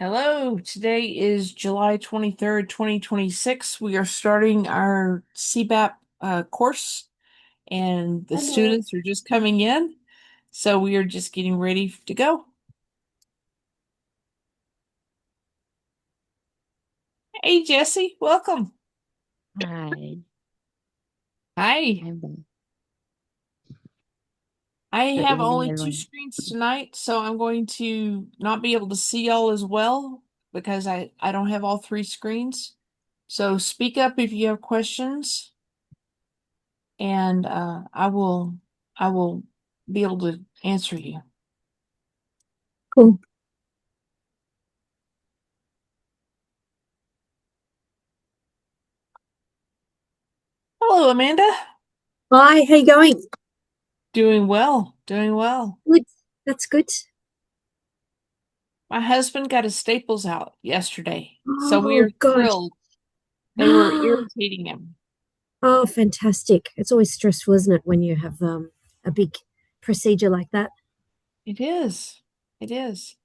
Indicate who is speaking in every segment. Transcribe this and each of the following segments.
Speaker 1: Hello, today is July 23rd, 2026. We are starting our CBAP course, and the
Speaker 2: Hello.
Speaker 1: students are just coming in. So we are just getting ready to go. Hey, Jesse, welcome.
Speaker 2: Hi.
Speaker 1: Hi.
Speaker 2: I'm back.
Speaker 1: I
Speaker 2: Good
Speaker 1: have
Speaker 2: evening,
Speaker 1: only two
Speaker 2: everyone.
Speaker 1: screens tonight, so I'm going to not be able to see y'all as well because I don't have all three screens. So speak up if you have questions, and I will be able to answer you.
Speaker 2: Cool.
Speaker 1: Hello, Amanda.
Speaker 2: Hi, how you going?
Speaker 1: Doing well, doing well.
Speaker 2: Good. That's good.
Speaker 1: My husband got his staples out yesterday, so we
Speaker 2: Oh
Speaker 1: are
Speaker 2: gosh.
Speaker 1: thrilled. They were irritating him.
Speaker 2: Oh, fantastic. It's always stressful, isn't it, when you have a big procedure like that?
Speaker 1: It is. It is.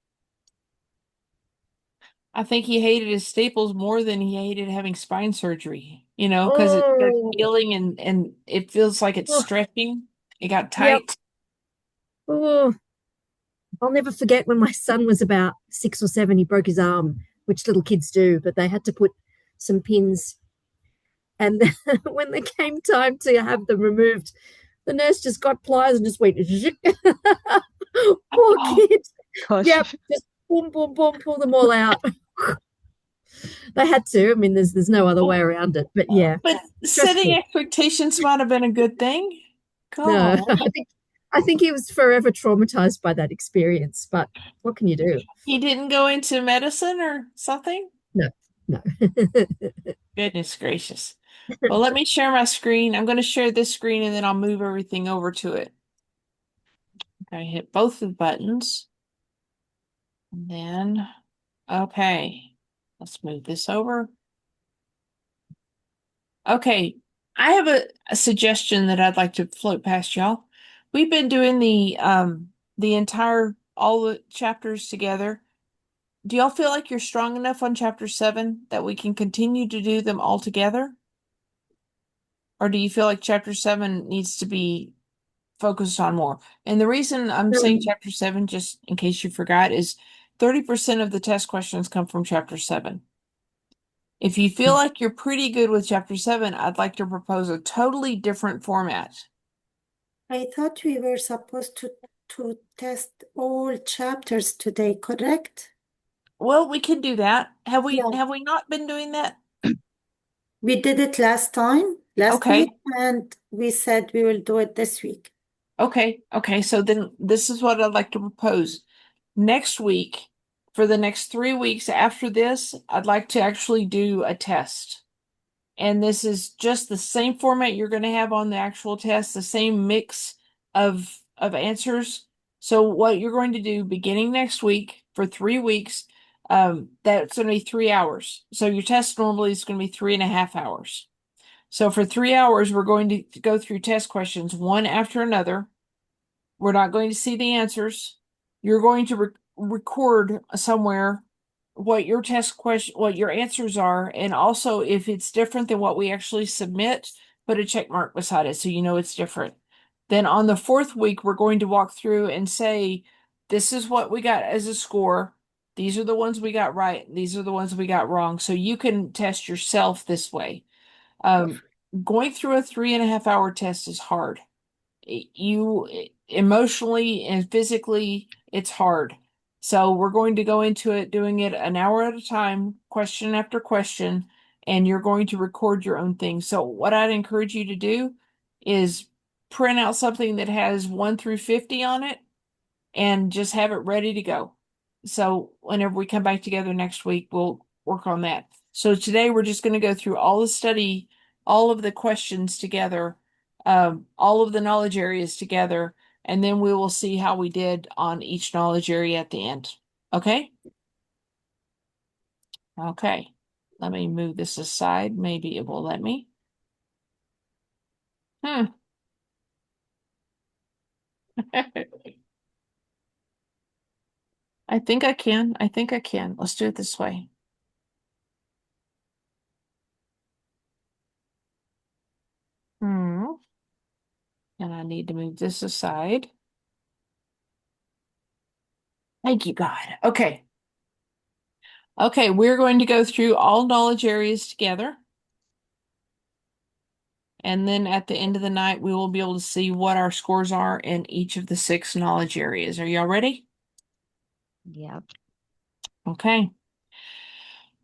Speaker 1: I think he hated his staples more than he hated having spine surgery, because it starts
Speaker 2: Oh,
Speaker 1: healing and it feels like it's
Speaker 2: oh,
Speaker 1: stretching. It got
Speaker 2: yep.
Speaker 1: tight.
Speaker 2: Oh, I'll never forget when my son was about 6 or 7, he broke his arm, which little kids do, but they had to put some pins. And when they came time to have them removed, the nurse just got pliers and just went, poor
Speaker 1: Oh,
Speaker 2: kid.
Speaker 3: Gosh.
Speaker 2: Yep, just boom, boom, boom, pull them all out. They had to. I mean, there's no other way around it. But yeah,
Speaker 1: but setting
Speaker 2: stressful.
Speaker 1: expectations might have been a good thing.
Speaker 2: No,
Speaker 1: God.
Speaker 2: I think he was forever traumatized by that experience. But what can you do?
Speaker 1: He didn't go into medicine or something?
Speaker 2: No, no.
Speaker 1: Goodness gracious. Well, let me share my screen. I'm going to share this screen and then I'll move everything over to it. I hit both of the buttons. And then, okay, let's move this over. Okay, I have a suggestion that I'd like to float past y'all. We've been doing the entire all the chapters together. Do y'all feel like you're strong enough on chapter 7 that we can continue to do them all together? Or do you feel like chapter 7 needs to be focused on more? And the reason I'm saying
Speaker 2: Um,
Speaker 1: chapter 7, just in case you forgot, is 30% of the test questions come from chapter 7. If you feel like you're pretty good with chapter 7, I'd like to propose a totally different format.
Speaker 3: I thought we were supposed to test all chapters today, correct?
Speaker 1: Well, we can do that. Have we
Speaker 3: Yeah.
Speaker 1: have we not been doing that?
Speaker 3: We did it last week,
Speaker 1: Okay.
Speaker 3: and we said we will do it this week.
Speaker 1: Okay. So then this is what I'd like to propose. Next week, for the next 3 weeks after this, I'd like to actually do a test. And this is just the same format you're going to have on the actual test, the same mix of answers. So what you're going to do beginning next week for 3 weeks, that's going to be 3 hours. So your test normally is going to be 3.5 hours. So for 3 hours, we're going to go through test questions one after another. We're not going to see the answers. You're going to record somewhere what your test question, what your answers are, and also if it's different than what we actually submit, put a check mark beside it so you know it's different. Then on the fourth week, we're going to walk through and say, this is what we got as a score. These are the ones we got right. These are the ones we got wrong. So you can test yourself this way. Um,
Speaker 2: Perfect.
Speaker 1: Going through a 3.5 hour test is hard. You emotionally and physically, it's hard. So we're going to go into it doing it an hour at a time, question after question, and you're going to record your own thing. So what I'd encourage you to do is print out something that has 1 through 50 on it and just have it ready to go. So whenever we come back together next week, we'll work on that. So today we're just going to go through all the study, all of the questions together, all of the knowledge areas together, and then we will see how we did on each knowledge area at the end. Okay? Okay. Let me move this aside. Maybe it will let me. Hmm. I think I can. I think I can. Let's do it this way. And I need to move this aside. Thank you, God. Okay. Okay, we're going to go through all knowledge areas together. And then at the end of the night, we will be able to see what our scores are in each of the 6 knowledge areas. Are y'all ready?
Speaker 4: Yep.
Speaker 1: Okay.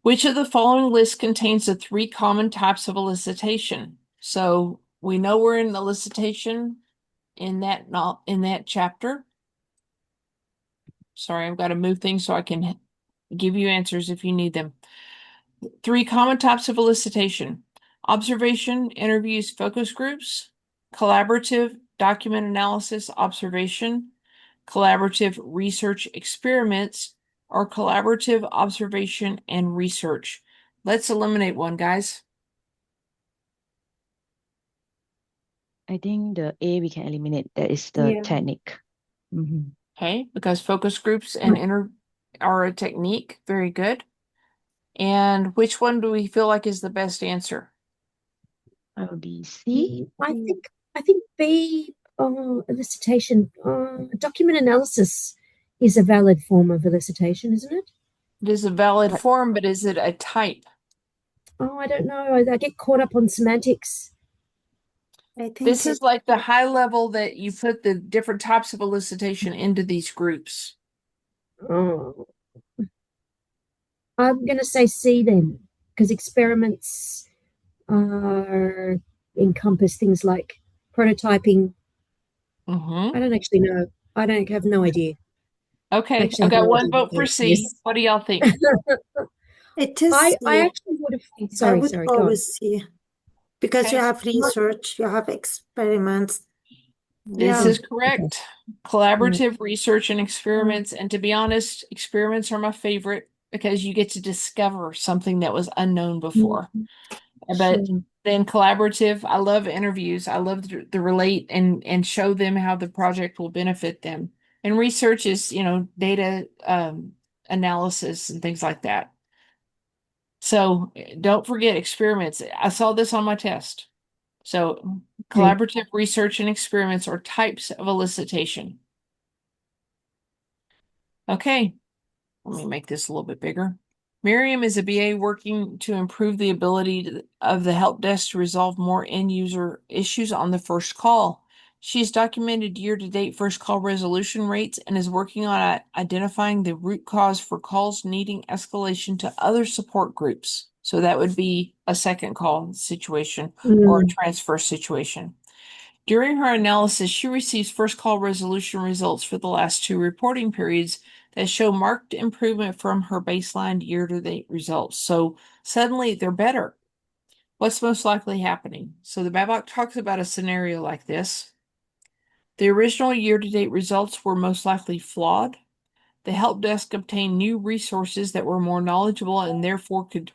Speaker 1: Which of the following list contains the 3 common types of elicitation? So we know we're in elicitation in that chapter. Sorry, I've got to move things so I can give you answers if you need them. 3 common types of elicitation: observation, interviews, focus groups, collaborative, document analysis, observation, collaborative research experiments, or collaborative observation and research. Let's eliminate one, guys.
Speaker 4: I think the A we can eliminate. That is the
Speaker 3: Yeah.
Speaker 4: technique.
Speaker 1: Okay, because focus groups and are a technique. Very good. And which one do we feel like is the best answer?
Speaker 4: Will be C.
Speaker 2: I think B, elicitation, document analysis is a valid form of elicitation, isn't it?
Speaker 1: It is a valid
Speaker 4: But-
Speaker 1: form, but is it a type?
Speaker 2: Oh, I don't know. I get caught up on semantics.
Speaker 3: I think
Speaker 1: This is like the high level that you put the different types of elicitation into these groups.
Speaker 2: Oh, I'm going to say C then, because experiments are encompass things like prototyping.
Speaker 1: Mm-hmm.
Speaker 2: I don't actually know. I don't have no idea.
Speaker 1: Okay,
Speaker 2: Actually,
Speaker 1: I've
Speaker 2: have
Speaker 1: got
Speaker 2: no
Speaker 1: one
Speaker 2: idea
Speaker 1: vote
Speaker 2: what
Speaker 1: for
Speaker 2: that
Speaker 1: C.
Speaker 2: is.
Speaker 1: What do y'all think?
Speaker 3: it is
Speaker 2: I
Speaker 3: C.
Speaker 2: actually would have.
Speaker 3: I
Speaker 2: Sorry,
Speaker 3: would
Speaker 2: sorry.
Speaker 3: go
Speaker 2: Go on.
Speaker 3: with C because you
Speaker 1: Okay.
Speaker 3: have research, you have experiments.
Speaker 1: This
Speaker 3: Yeah.
Speaker 1: is correct. Collaborative research and experiments. And to be honest, experiments are my favorite because you get to discover something that was unknown before. But
Speaker 2: Sure.
Speaker 1: then collaborative, I love interviews. I love to relate and show them how the project will benefit them. And research is, data analysis and things like that. So don't forget experiments. I saw this on my test. So collaborative research and experiments are types of elicitation. Okay, let me make this a little bit bigger. Miriam is a BA working to improve the ability of the help desk to resolve more end user issues on the first call. She's documented year-to-date first call resolution rates and is working on identifying the root cause for calls needing escalation to other support groups. So that would be a second call situation or a transfer situation. During her analysis, she receives first call resolution results for the last 2 reporting periods that show marked improvement from her baseline year-to-date results. So suddenly they're better. What's most likely happening? So the Babok talks about a scenario like this. The original year-to-date results were most likely flawed. The help desk obtained new resources that were more knowledgeable and therefore could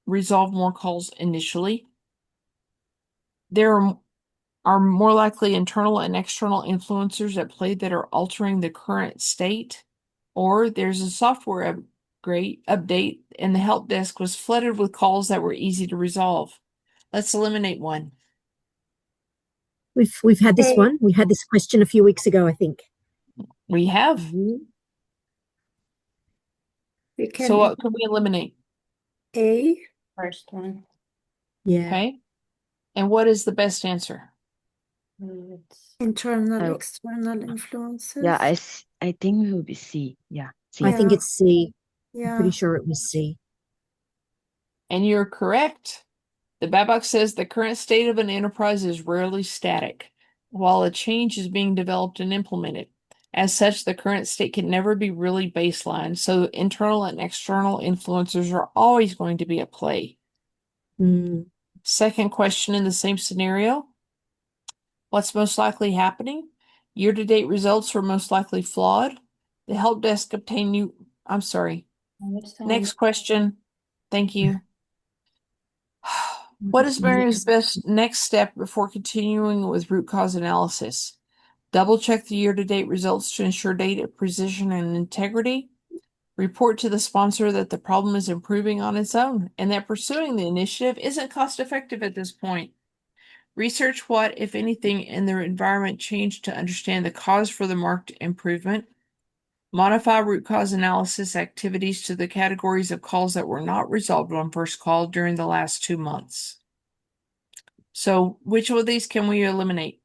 Speaker 1: resolve more calls initially. There are more likely internal and external influencers at play that are altering the current state, or there's a software update and the help desk was flooded with calls that were easy to resolve. Let's eliminate one.
Speaker 2: We've had this
Speaker 3: Okay.
Speaker 2: one. We had this question a few weeks ago, I think.
Speaker 1: We have.
Speaker 3: We can
Speaker 1: So what can we eliminate?
Speaker 3: A.
Speaker 5: First one.
Speaker 2: Yeah.
Speaker 1: Okay. And what is the best answer?
Speaker 5: It's
Speaker 3: Internal,
Speaker 4: I-
Speaker 3: external influences.
Speaker 4: Yeah, I think it will be C. Yeah, C.
Speaker 2: I think
Speaker 3: Yeah.
Speaker 2: it's C. I'm
Speaker 3: Yeah.
Speaker 2: pretty sure it was C.
Speaker 1: And you're correct. The Babok says the current state of an enterprise is rarely static, while a change is being developed and implemented. As such, the current state can never be really baseline, so internal and external influencers are always going to be at play. Second question in the same scenario. What's most likely happening? Year-to-date results were most likely flawed. The help desk obtained new... I'm sorry. Next question. Thank you. What is Miriam's best next step before continuing with root cause analysis? Double check the year-to-date results to ensure data precision and integrity. Report to the sponsor that the problem is improving on its own and that pursuing the initiative isn't cost effective at this point. Research what, if anything, in their environment changed to understand the cause for the marked improvement. Modify root cause analysis activities to the categories of calls that were not resolved on first call during the last 2 months. So which of these can we eliminate?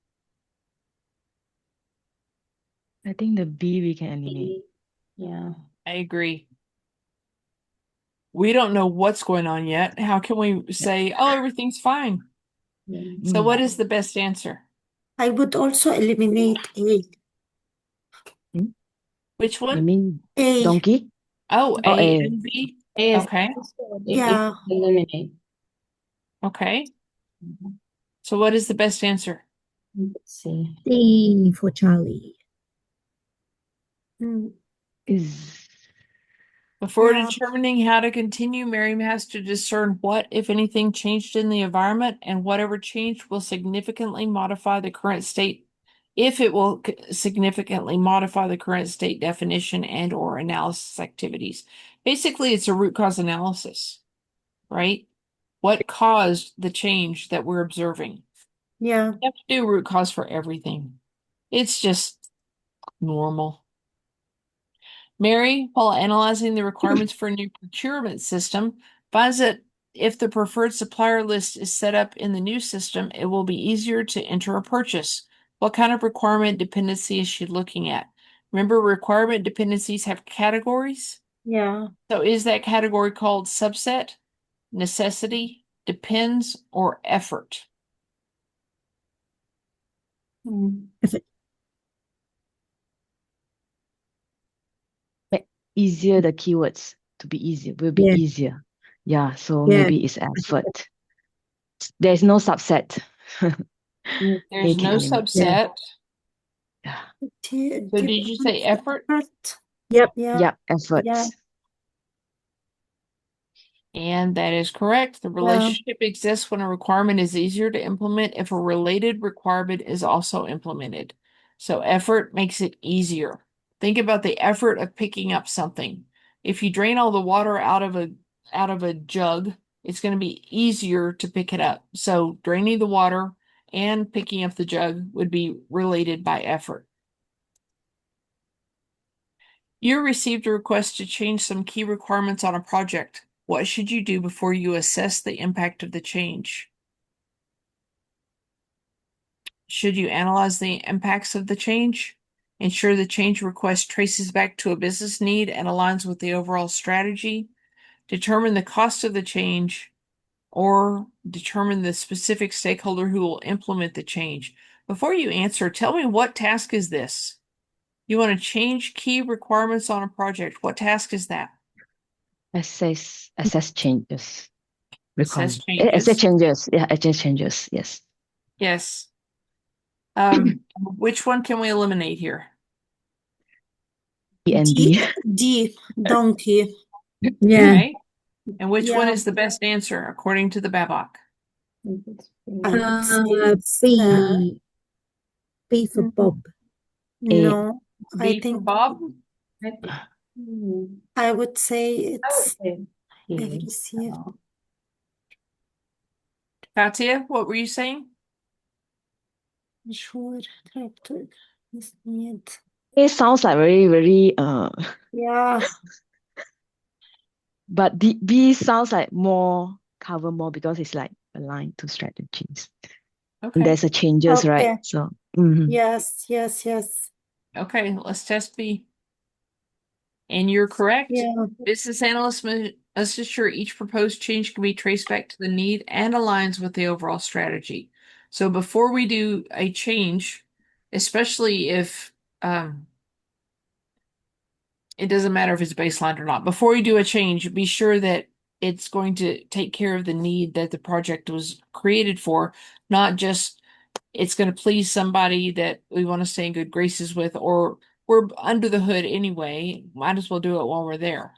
Speaker 4: I think the B we can eliminate.
Speaker 5: B. Yeah.
Speaker 1: I agree. We don't know what's going on yet. How can we say, oh, everything's fine?
Speaker 5: Yeah.
Speaker 1: So what is the best answer?
Speaker 3: I would also eliminate A.
Speaker 1: Which
Speaker 4: You
Speaker 1: one?
Speaker 4: mean
Speaker 3: A.
Speaker 4: donkey?
Speaker 1: Oh,
Speaker 4: Oh,
Speaker 1: A
Speaker 4: A.
Speaker 1: and B.
Speaker 5: A is
Speaker 1: Okay.
Speaker 3: Yeah.
Speaker 5: eliminate.
Speaker 1: Okay. So what is the best answer?
Speaker 5: Let's see.
Speaker 2: D for Charlie.
Speaker 3: Mm,
Speaker 4: Is
Speaker 1: Before
Speaker 3: Yeah.
Speaker 1: determining how to continue, Miriam has to discern what, if anything, changed in the environment, and whatever changed will significantly modify the current state, if it will significantly modify the current state definition and or analysis activities. Basically, it's a root cause analysis, right? What caused the change that we're observing?
Speaker 3: Yeah.
Speaker 1: You have to do root cause for everything. It's just normal. Mary, while analyzing the requirements for a new procurement system, finds that if the preferred supplier list is set up in the new system, it will be easier to enter a purchase. What kind of requirement dependency is she looking at? Remember, requirement dependencies have categories.
Speaker 3: Yeah.
Speaker 1: So is that category called subset, necessity, depends, or effort?
Speaker 5: Mm.
Speaker 4: easier the keywords to be easier will be
Speaker 2: Yeah.
Speaker 4: easier. Yeah, so
Speaker 2: Yeah.
Speaker 4: maybe it's effort. There's no subset.
Speaker 1: There's
Speaker 4: A can
Speaker 1: no
Speaker 4: eliminate.
Speaker 1: subset.
Speaker 4: Yeah.
Speaker 1: So did you say effort?
Speaker 2: Yep.
Speaker 3: Yeah.
Speaker 4: Yep, effort.
Speaker 3: Yeah.
Speaker 1: And that is correct. The relationship exists when a requirement is easier to implement if a related requirement is also implemented. So effort makes it easier. Think about the effort of picking up something. If you drain all the water out of a jug, it's going to be easier to pick it up. So draining the water and picking up the jug would be related by effort. You received a request to change some key requirements on a project. What should you do before you assess the impact of the change? Should you analyze the impacts of the change? Ensure the change request traces back to a business need and aligns with the overall strategy? Determine the cost of the change, or determine the specific stakeholder who will implement the change. Before you answer, tell me, what task is this? You want to change key requirements on a project. What task is that?
Speaker 4: Assess changes.
Speaker 1: Assess
Speaker 4: Requirement. Assess
Speaker 1: changes.
Speaker 4: changes. Yeah, assess changes. Yes.
Speaker 1: Yes. Which one can we eliminate here?
Speaker 4: E and D.
Speaker 3: D. Donkey.
Speaker 2: Yeah.
Speaker 1: Okay. And which one
Speaker 3: Yeah.
Speaker 1: is the best answer according to the BABOK?
Speaker 3: I would say it's,
Speaker 2: B. B for
Speaker 3: Mhm.
Speaker 2: Bob.
Speaker 3: no. I
Speaker 1: B for
Speaker 3: think
Speaker 1: Bob?
Speaker 3: I would say it's
Speaker 5: Okay.
Speaker 3: I've received.
Speaker 1: Katia, what were you saying?
Speaker 3: Sure. Tractor is need.
Speaker 4: It sounds like very
Speaker 3: Yeah.
Speaker 4: but the B sounds like cover more because it's like aligned to strategies. And
Speaker 1: Okay.
Speaker 4: there's a changes, right?
Speaker 3: Okay.
Speaker 4: So
Speaker 3: Yes. Yes. Yes.
Speaker 1: Okay, let's test B. And you're correct.
Speaker 3: Yeah.
Speaker 1: Business analysts must ensure each proposed change can be traced back to the need and aligns with the overall strategy. So before we do a change, especially if it doesn't matter if it's baseline or not, before you do a change, be sure that it's going to take care of the need that the project was created for, not just it's going to please somebody that we want to stay in good graces with, or we're under the hood anyway. Might as well do it while we're there.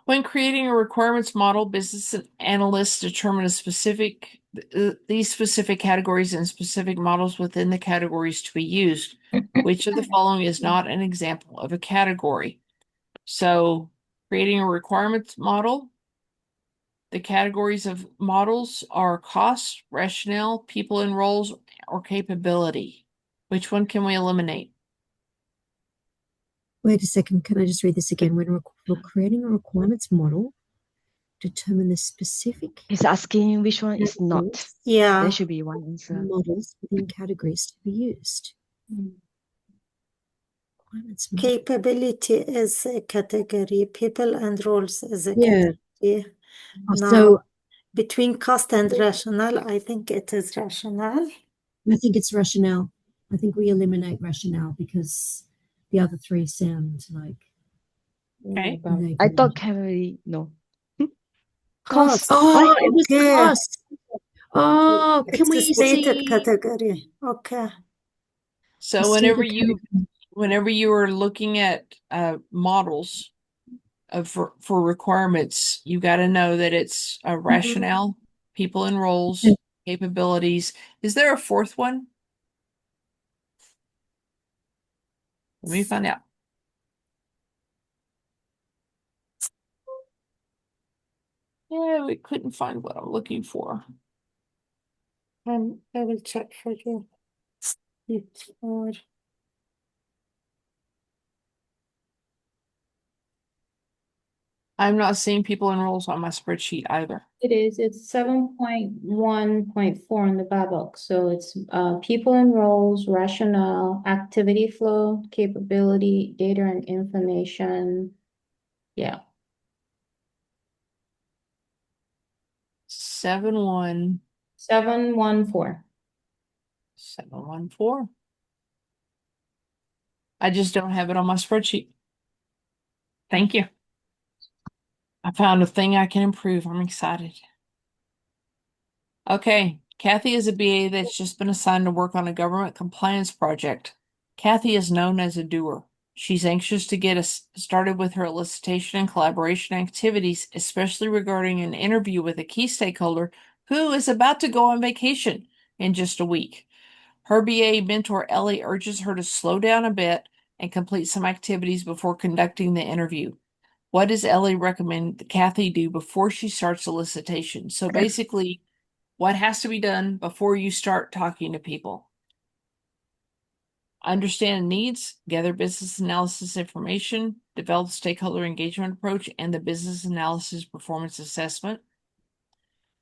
Speaker 1: When creating a requirements model, business analysts determine these specific categories and specific models within the categories to be used. Which of the following is not an example of a category? So, creating a requirements model. The categories of models are cost, rationale, people and roles, or capability. Which one can we eliminate?
Speaker 2: Wait a second. Can I just read this again? When we're creating a requirements model, determine the specific
Speaker 4: He's asking which one is not.
Speaker 2: categories,
Speaker 3: Yeah.
Speaker 4: There should be one answer.
Speaker 2: models within categories to be used.
Speaker 5: Mm.
Speaker 2: Requirements model.
Speaker 3: Capability is a category. People and roles is a
Speaker 2: Yeah.
Speaker 3: category.
Speaker 2: Oh,
Speaker 3: Now,
Speaker 2: so
Speaker 3: between cost and rationale, I think it is rationale.
Speaker 2: I think it's rationale. I think we eliminate rationale because the other three sound like
Speaker 1: Okay.
Speaker 2: they
Speaker 4: I
Speaker 2: can-
Speaker 4: thought category, no.
Speaker 3: Cost.
Speaker 2: Oh, it was
Speaker 3: Okay.
Speaker 2: cost. Oh,
Speaker 3: It's
Speaker 2: can
Speaker 3: a
Speaker 2: we
Speaker 3: stated
Speaker 2: see?
Speaker 3: category. Okay.
Speaker 1: So
Speaker 2: Stated
Speaker 1: whenever you are looking at models for requirements, you got to know that it's a rationale, people and roles,
Speaker 2: Yeah.
Speaker 1: capabilities. Is there a fourth one? Let me find out. Yeah, we couldn't find what I'm looking for.
Speaker 3: I will check for you. Before.
Speaker 1: I'm not seeing people and roles on my spreadsheet either.
Speaker 5: It is, it's 7.1.4 in the BABOK. So it's people and roles, rationale, activity flow, capability, data and information. Yeah.
Speaker 1: 71714.
Speaker 5: 714.
Speaker 1: I just don't have it on my spreadsheet. Thank you. I found a thing I can improve. I'm excited. Okay, Kathy is a BA that's just been assigned to work on a government compliance project. Kathy is known as a doer. She's anxious to get us started with her elicitation and collaboration activities, especially regarding an interview with a key stakeholder who is about to go on vacation in just a week. Her BA mentor Ellie urges her to slow down a bit and complete some activities before conducting the interview. What does Ellie recommend Kathy do before she starts elicitation? So basically, what has to be done before you start talking to people? Understand needs, gather business analysis information, develop stakeholder engagement approach and the business analysis performance assessment.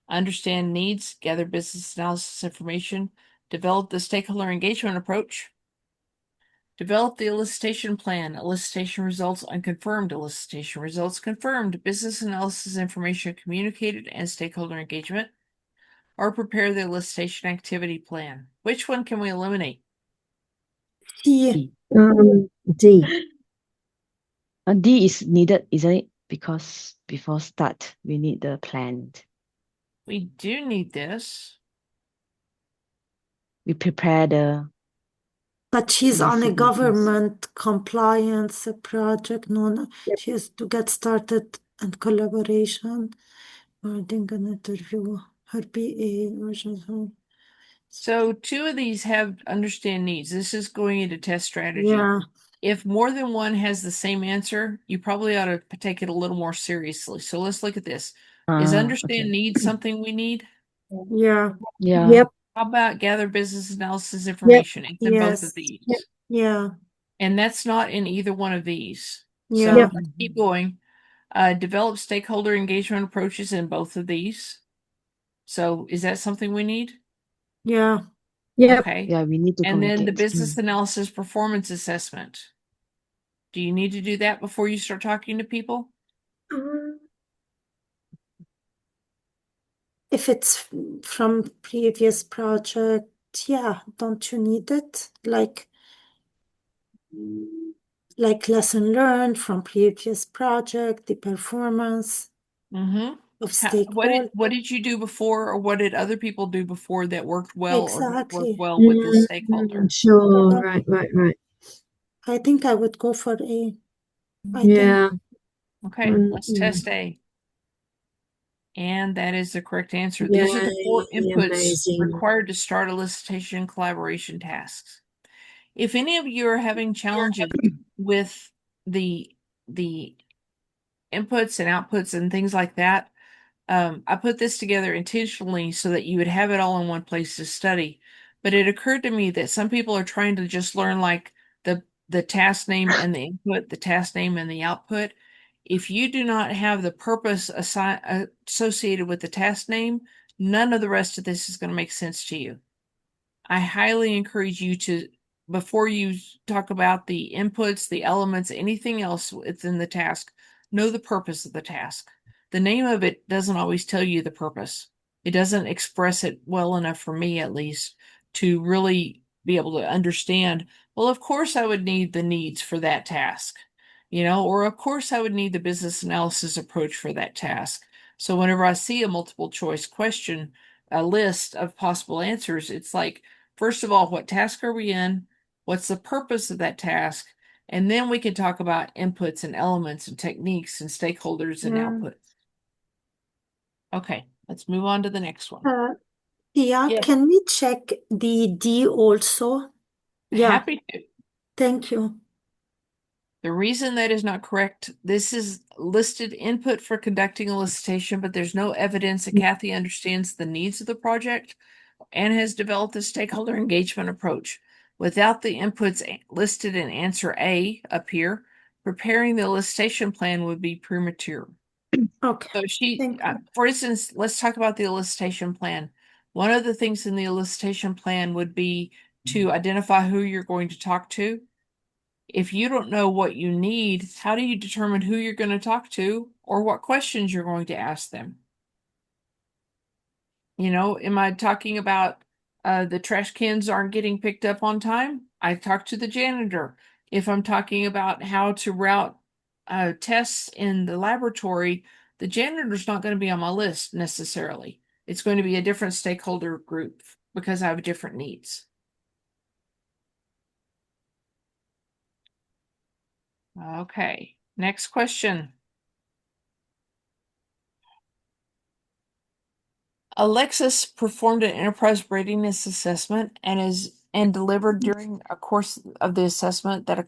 Speaker 1: Understand needs, gather business analysis information, develop the stakeholder engagement approach. Develop the elicitation plan, elicitation results unconfirmed, elicitation results confirmed, business analysis information communicated, and stakeholder engagement. Or prepare the elicitation activity plan. Which one can we eliminate?
Speaker 3: D.
Speaker 2: D.
Speaker 4: D is needed, isn't it? Because before start, we need the plan.
Speaker 1: We do need this.
Speaker 4: We prepare the
Speaker 3: But she's on a
Speaker 4: ECBA
Speaker 3: government compliance project. No, she has to get started and collaboration. Wording an interview. Her BA versus her.
Speaker 1: So two of these have understand needs. This is going into test strategy.
Speaker 3: Yeah.
Speaker 1: If more than one has the same answer, you probably ought to take it a little more seriously. So let's look at this. Is understand
Speaker 4: okay.
Speaker 1: needs something we need?
Speaker 3: Yeah.
Speaker 4: Yeah.
Speaker 2: Yep.
Speaker 1: How about gather business analysis information? It's in both
Speaker 3: Yes.
Speaker 1: of these.
Speaker 2: Yep.
Speaker 3: Yeah.
Speaker 1: And that's not in either one of these.
Speaker 3: Yeah.
Speaker 1: So
Speaker 2: Yep.
Speaker 1: let's keep going. Develop stakeholder engagement approaches in both of these. So is that something we need?
Speaker 3: Yeah.
Speaker 2: Yep.
Speaker 1: Okay.
Speaker 4: Yeah, we need to
Speaker 1: And then the
Speaker 4: communicate.
Speaker 1: business analysis performance assessment. Do you need to do that before you start talking to people?
Speaker 3: If it's from previous project, yeah, don't you need it? Like lesson learned from previous project, the performance
Speaker 1: Mm-hmm.
Speaker 3: of stakeholders.
Speaker 1: What did you do before, or what did other people do before that worked well or didn't
Speaker 3: Exactly.
Speaker 1: work well with this stakeholder?
Speaker 2: Sure.
Speaker 3: So
Speaker 2: Right.
Speaker 3: I think I would go for A. I
Speaker 2: Yeah.
Speaker 3: think.
Speaker 1: Okay, let's test A. And that is the correct answer. These are the 4
Speaker 2: Yay,
Speaker 1: inputs
Speaker 2: amazing.
Speaker 1: required to start elicitation collaboration tasks. If any of you are having challenges with the inputs and outputs and things like that, I put this together intentionally so that you would have it all in one place to study. But it occurred to me that some people are trying to just learn like the task name and the input, the task name and the output. If you do not have the purpose associated with the task name, none of the rest of this is going to make sense to you. I highly encourage you to, before you talk about the inputs, the elements, anything else within the task, know the purpose of the task. The name of it doesn't always tell you the purpose. It doesn't express it well enough for me, at least, to really be able to understand, well, of course I would need the needs for that task, or of course I would need the business analysis approach for that task. So whenever I see a multiple choice question, a list of possible answers, it's like, first of all, what task are we in? What's the purpose of that task? And then we can talk about inputs and elements and techniques and stakeholders and outputs. Okay, let's move on to the next one.
Speaker 3: Yeah,
Speaker 1: Yes.
Speaker 3: can we check the D also? Yeah,
Speaker 1: Happy to.
Speaker 3: thank you.
Speaker 1: The reason that is not correct, this is listed input for conducting a solicitation, but there's no evidence that Kathy understands the needs of the project and has developed a stakeholder engagement approach. Without the inputs listed in answer A up here, preparing the elicitation plan would be premature.
Speaker 3: Okay,
Speaker 1: So
Speaker 3: thank you.
Speaker 1: for instance, let's talk about the elicitation plan. One of the things in the elicitation plan would be to identify who you're going to talk to. If you don't know what you need, how do you determine who you're going to talk to or what questions you're going to ask them? Am I talking about the trash cans aren't getting picked up on time? I talk to the janitor. If I'm talking about how to route tests in the laboratory, the janitor's not going to be on my list necessarily. It's going to be a different stakeholder group because I have different needs. Okay, next question. Alexis performed an enterprise readiness assessment and delivered during a course of the assessment that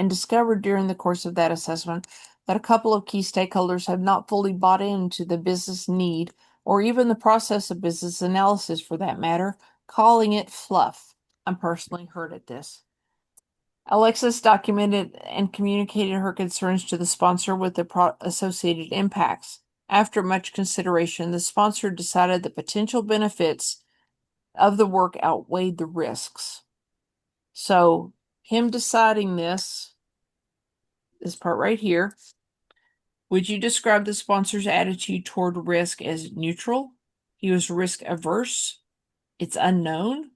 Speaker 1: discovered during the course of that assessment that a couple of key stakeholders have not fully bought into the business need or even the process of business analysis for that matter, calling it fluff. I'm personally hurt at this. Alexis documented and communicated her concerns to the sponsor with the associated impacts. After much consideration, the sponsor decided the potential benefits of the work outweighed the risks. So, him deciding this part right here, would you describe the sponsor's attitude toward risk as neutral? He was risk averse, it's unknown,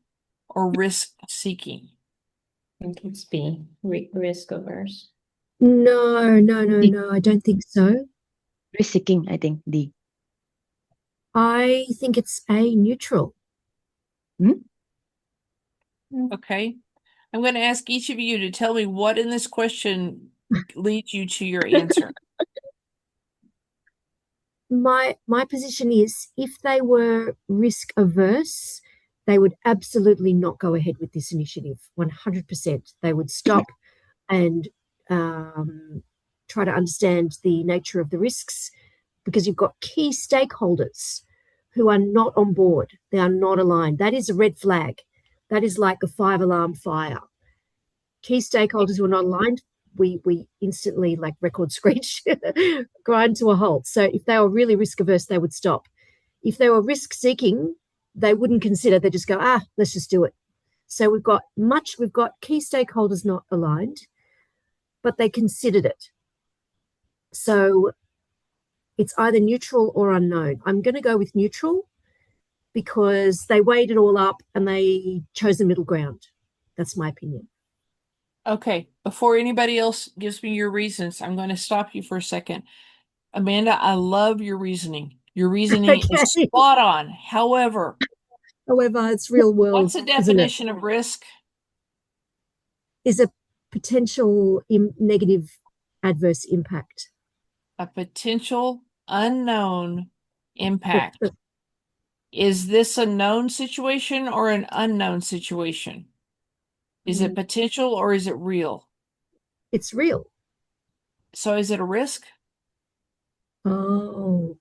Speaker 1: or risk seeking?
Speaker 5: I think it's B, risk averse.
Speaker 2: No, I don't think so.
Speaker 4: Risk seeking, I think D.
Speaker 2: I think it's A, neutral.
Speaker 1: Okay. I'm going to ask each of you to tell me what in this question leads you to your answer.
Speaker 2: My position is if they were risk averse, they would absolutely not go ahead with this initiative. 100%. They would stop and try to understand the nature of the risks because you've got key stakeholders who are not on board. They are not aligned. That is a red flag. That is like a 5-alarm fire. Key stakeholders who are not aligned, we instantly, like record screech, grind to a halt. So if they were really risk averse, they would stop. If they were risk seeking, they wouldn't consider. They just go, let's just do it. So we've got key stakeholders not aligned, but they considered it. So it's either neutral or unknown. I'm going to go with neutral because they weighed it all up and they chose the middle ground. That's my opinion.
Speaker 1: Okay, before anybody else gives me your reasons, I'm going to stop you for a second. Amanda, I love your reasoning. Your reasoning is
Speaker 2: Okay.
Speaker 1: spot on. However,
Speaker 2: It's real world.
Speaker 1: what's the definition of risk?
Speaker 2: Is a potential negative adverse impact.
Speaker 1: A potential unknown impact. Is this a known situation or an unknown situation? Is it potential or is it real?
Speaker 2: It's real.
Speaker 1: So is it a risk?
Speaker 2: Oh,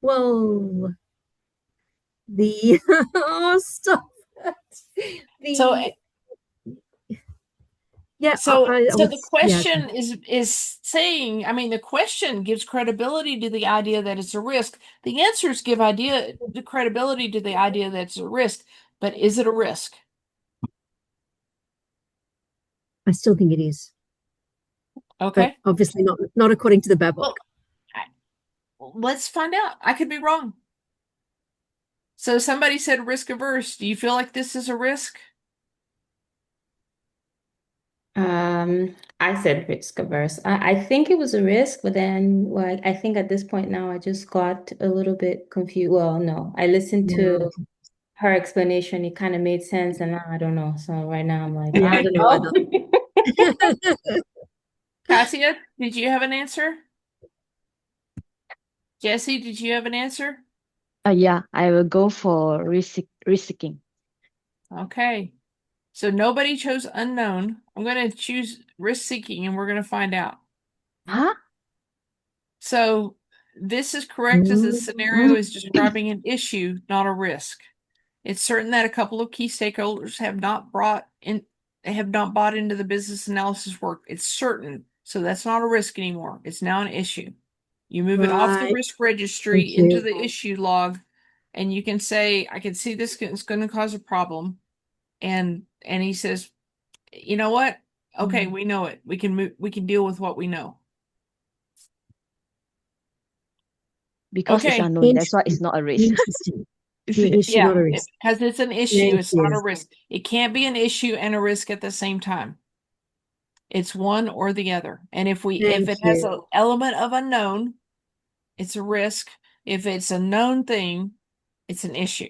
Speaker 2: well, the oh, stop it.
Speaker 1: So
Speaker 2: The yeah, I
Speaker 1: So
Speaker 2: would
Speaker 1: the
Speaker 2: yeah, okay.
Speaker 1: question is saying, I mean, the question gives credibility to the idea that it's a risk. The answers give the credibility to the idea that it's a risk, but is it a risk?
Speaker 2: I still think it is, but
Speaker 1: Okay.
Speaker 2: obviously not according to the Babok.
Speaker 1: Well, let's find out. I could be wrong. So somebody said risk averse. Do you feel like this is a risk?
Speaker 5: I said risk averse. I think it was a risk, but then like I think at this point now I just got a little bit confused. Well, no, I listened
Speaker 2: Yeah,
Speaker 5: to her explanation. It kind of made sense, and now I don't know. So right now I'm like,
Speaker 2: yeah, I
Speaker 5: I
Speaker 1: Okay.
Speaker 2: don't know
Speaker 5: don't know.
Speaker 2: either.
Speaker 1: Kasia, did you have an answer? Jesse, did you have an answer?
Speaker 4: Yeah, I will go for risking.
Speaker 1: Okay. So nobody chose unknown. I'm going to choose risk seeking and we're going to find out.
Speaker 4: Huh?
Speaker 1: So this is correct as the scenario
Speaker 2: Mm.
Speaker 1: is describing an issue, not a risk. It's certain that a couple of key stakeholders have not bought into the business analysis work. It's certain. So that's not a risk anymore. It's now an issue. You move it off the
Speaker 2: Right.
Speaker 1: risk registry
Speaker 2: Thank
Speaker 1: into
Speaker 2: you.
Speaker 1: the issue log, and you can say, I can see this is going to cause a problem. And he says, you know what? Okay, we know it. We can deal with what we know.
Speaker 4: Because it's
Speaker 1: Okay.
Speaker 4: unknown. That's why it's
Speaker 2: Interesting.
Speaker 4: not a risk.
Speaker 2: Interesting.
Speaker 4: Is
Speaker 2: An
Speaker 4: it?
Speaker 2: issue,
Speaker 1: Yeah,
Speaker 2: not a risk.
Speaker 1: because it's an issue,
Speaker 2: Thank
Speaker 1: it's not a
Speaker 2: you.
Speaker 1: risk. It can't be an issue and a risk at the same time. It's one or the other. And if
Speaker 2: Thank
Speaker 1: it has
Speaker 2: you.
Speaker 1: an element of unknown, it's a risk. If it's a known thing, it's an issue.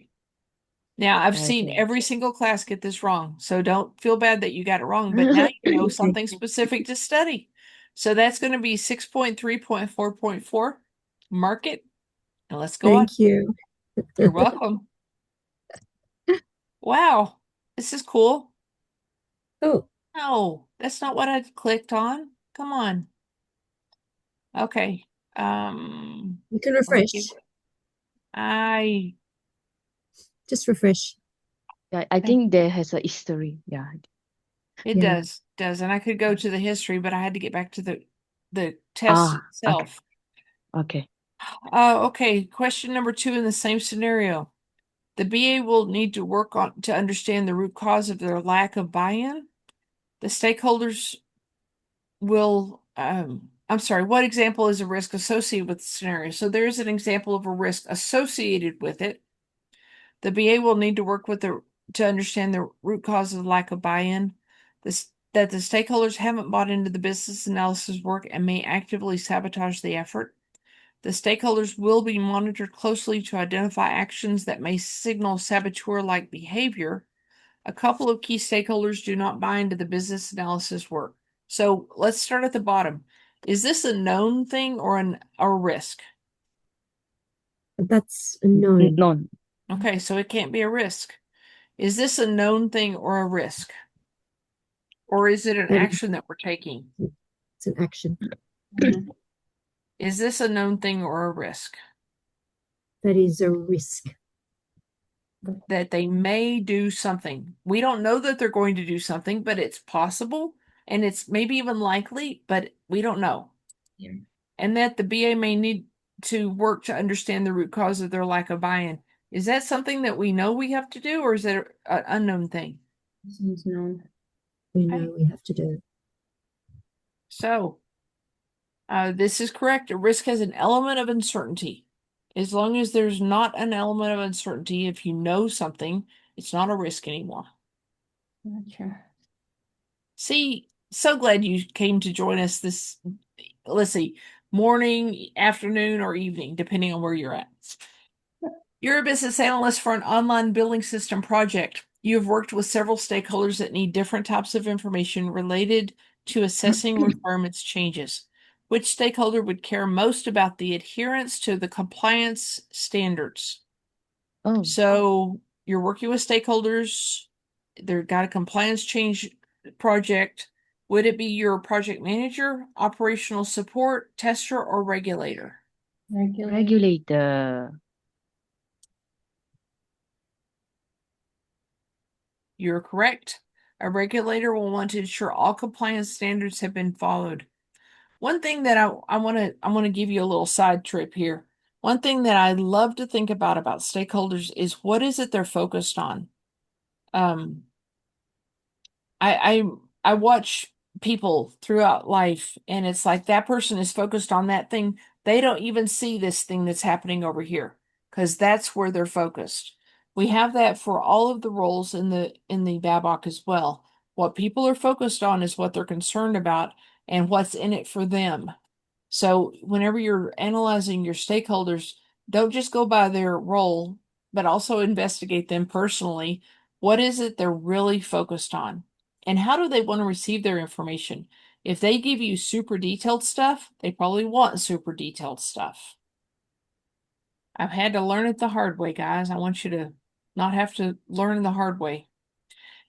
Speaker 1: Now, I've seen
Speaker 4: Okay.
Speaker 1: every single class get this wrong, so don't feel bad that you got it wrong, but now you know
Speaker 2: Okay.
Speaker 1: something specific to study. So that's going to be 6.3.4.4. Mark it, and let's go on.
Speaker 2: Thank you.
Speaker 1: You're welcome. Wow, this is cool.
Speaker 2: Oh,
Speaker 1: No, that's not what I clicked on. Come on. Okay.
Speaker 2: you can
Speaker 1: Let me
Speaker 2: refresh.
Speaker 1: give- I
Speaker 2: Just refresh.
Speaker 4: Yeah, I think there has a history. Yeah.
Speaker 1: It
Speaker 2: Yeah.
Speaker 1: does, and I could go to the history, but I had to get back to the test
Speaker 4: Ah, okay.
Speaker 1: itself.
Speaker 4: Okay.
Speaker 1: Okay. Question number 2 in the same scenario. The BA will need to work on to understand the root cause of their lack of buy-in. The stakeholders will I'm sorry, what example is a risk associated with the scenario? So there's an example of a risk associated with it. The BA will need to work to understand the root cause of the lack of buy-in. That the stakeholders haven't bought into the business analysis work and may actively sabotage the effort. The stakeholders will be monitored closely to identify actions that may signal saboteur-like behavior. A couple of key stakeholders do not buy into the business analysis work. So let's start at the bottom. Is this a known thing or a risk?
Speaker 2: That's a known.
Speaker 4: None.
Speaker 1: Okay, so it can't be a risk. Is this a known thing or a risk? Or is it an
Speaker 2: That
Speaker 1: action that we're taking?
Speaker 2: it's an action.
Speaker 1: Is this a known thing or a risk?
Speaker 2: That is a risk.
Speaker 1: That they may do something. We don't know that they're going to do something, but it's possible and it's maybe even likely, but we don't know.
Speaker 5: Yeah.
Speaker 1: And that the BA may need to work to understand the root cause of their lack of buy-in. Is that something that we know we have to do, or is it an unknown thing?
Speaker 5: Seems known.
Speaker 2: We know we have to do.
Speaker 1: So, this is correct. A risk has an element of uncertainty. As long as there's not an element of uncertainty, if you know something, it's not a risk anymore.
Speaker 5: Gotcha.
Speaker 1: See, so glad you came to join us this, let's see, morning, afternoon, or evening, depending on where you're at. You're a business analyst for an online billing system project. You have worked with several stakeholders that need different types of information related to assessing requirements changes. Which stakeholder would care most about the adherence to the compliance standards?
Speaker 4: Oh,
Speaker 1: So you're working with stakeholders they've got a compliance change project. Would it be your project manager, operational support, tester, or regulator?
Speaker 4: Regulator.
Speaker 1: You're correct. A regulator will want to ensure all compliance standards have been followed. One thing that I want to give you a little side trip here. One thing that I love to think about stakeholders is what is it they're focused on. I watch people throughout life, and it's like that person is focused on that thing. They don't even see this thing that's happening over here because that's where they're focused. We have that for all of the roles in the BABOK as well. What people are focused on is what they're concerned about and what's in it for them. So whenever you're analyzing your stakeholders, don't just go by their role, but also investigate them personally. What is it they're really focused on? And how do they want to receive their information? If they give you super detailed stuff, they probably want super detailed stuff. I've had to learn it the hard way, guys. I want you to not have to learn the hard way.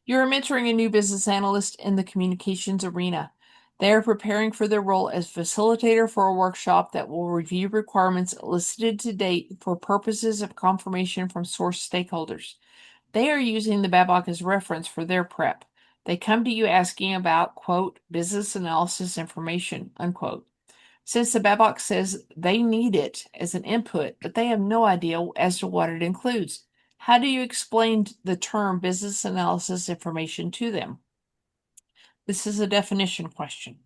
Speaker 1: You're mentoring a new business analyst in the communications arena. They are preparing for their role as facilitator for a workshop that will review requirements listed to date for purposes of confirmation from source stakeholders. They are using the BABOK as reference for their prep. They come to you asking about, quote, business analysis information, unquote. Since the BABOK says they need it as an input, but they have no idea as to what it includes. How do you explain the term business analysis information to them? This is a definition question.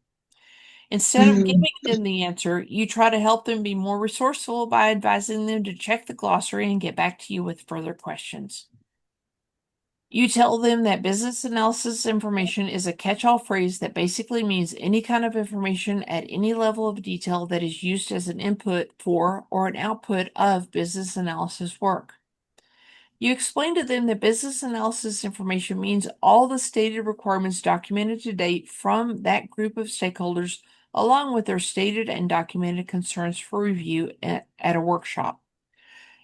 Speaker 1: Instead of giving them the answer, you try to help them be more resourceful by advising them to check the glossary and get back to you with further questions. You tell them that business analysis information is a catch-all phrase that basically means any kind of information at any level of detail that is used as an input for or an output of business analysis work. You explain to them that business analysis information means all the stated requirements documented to date from that group of stakeholders, along with their stated and documented concerns for review at a workshop.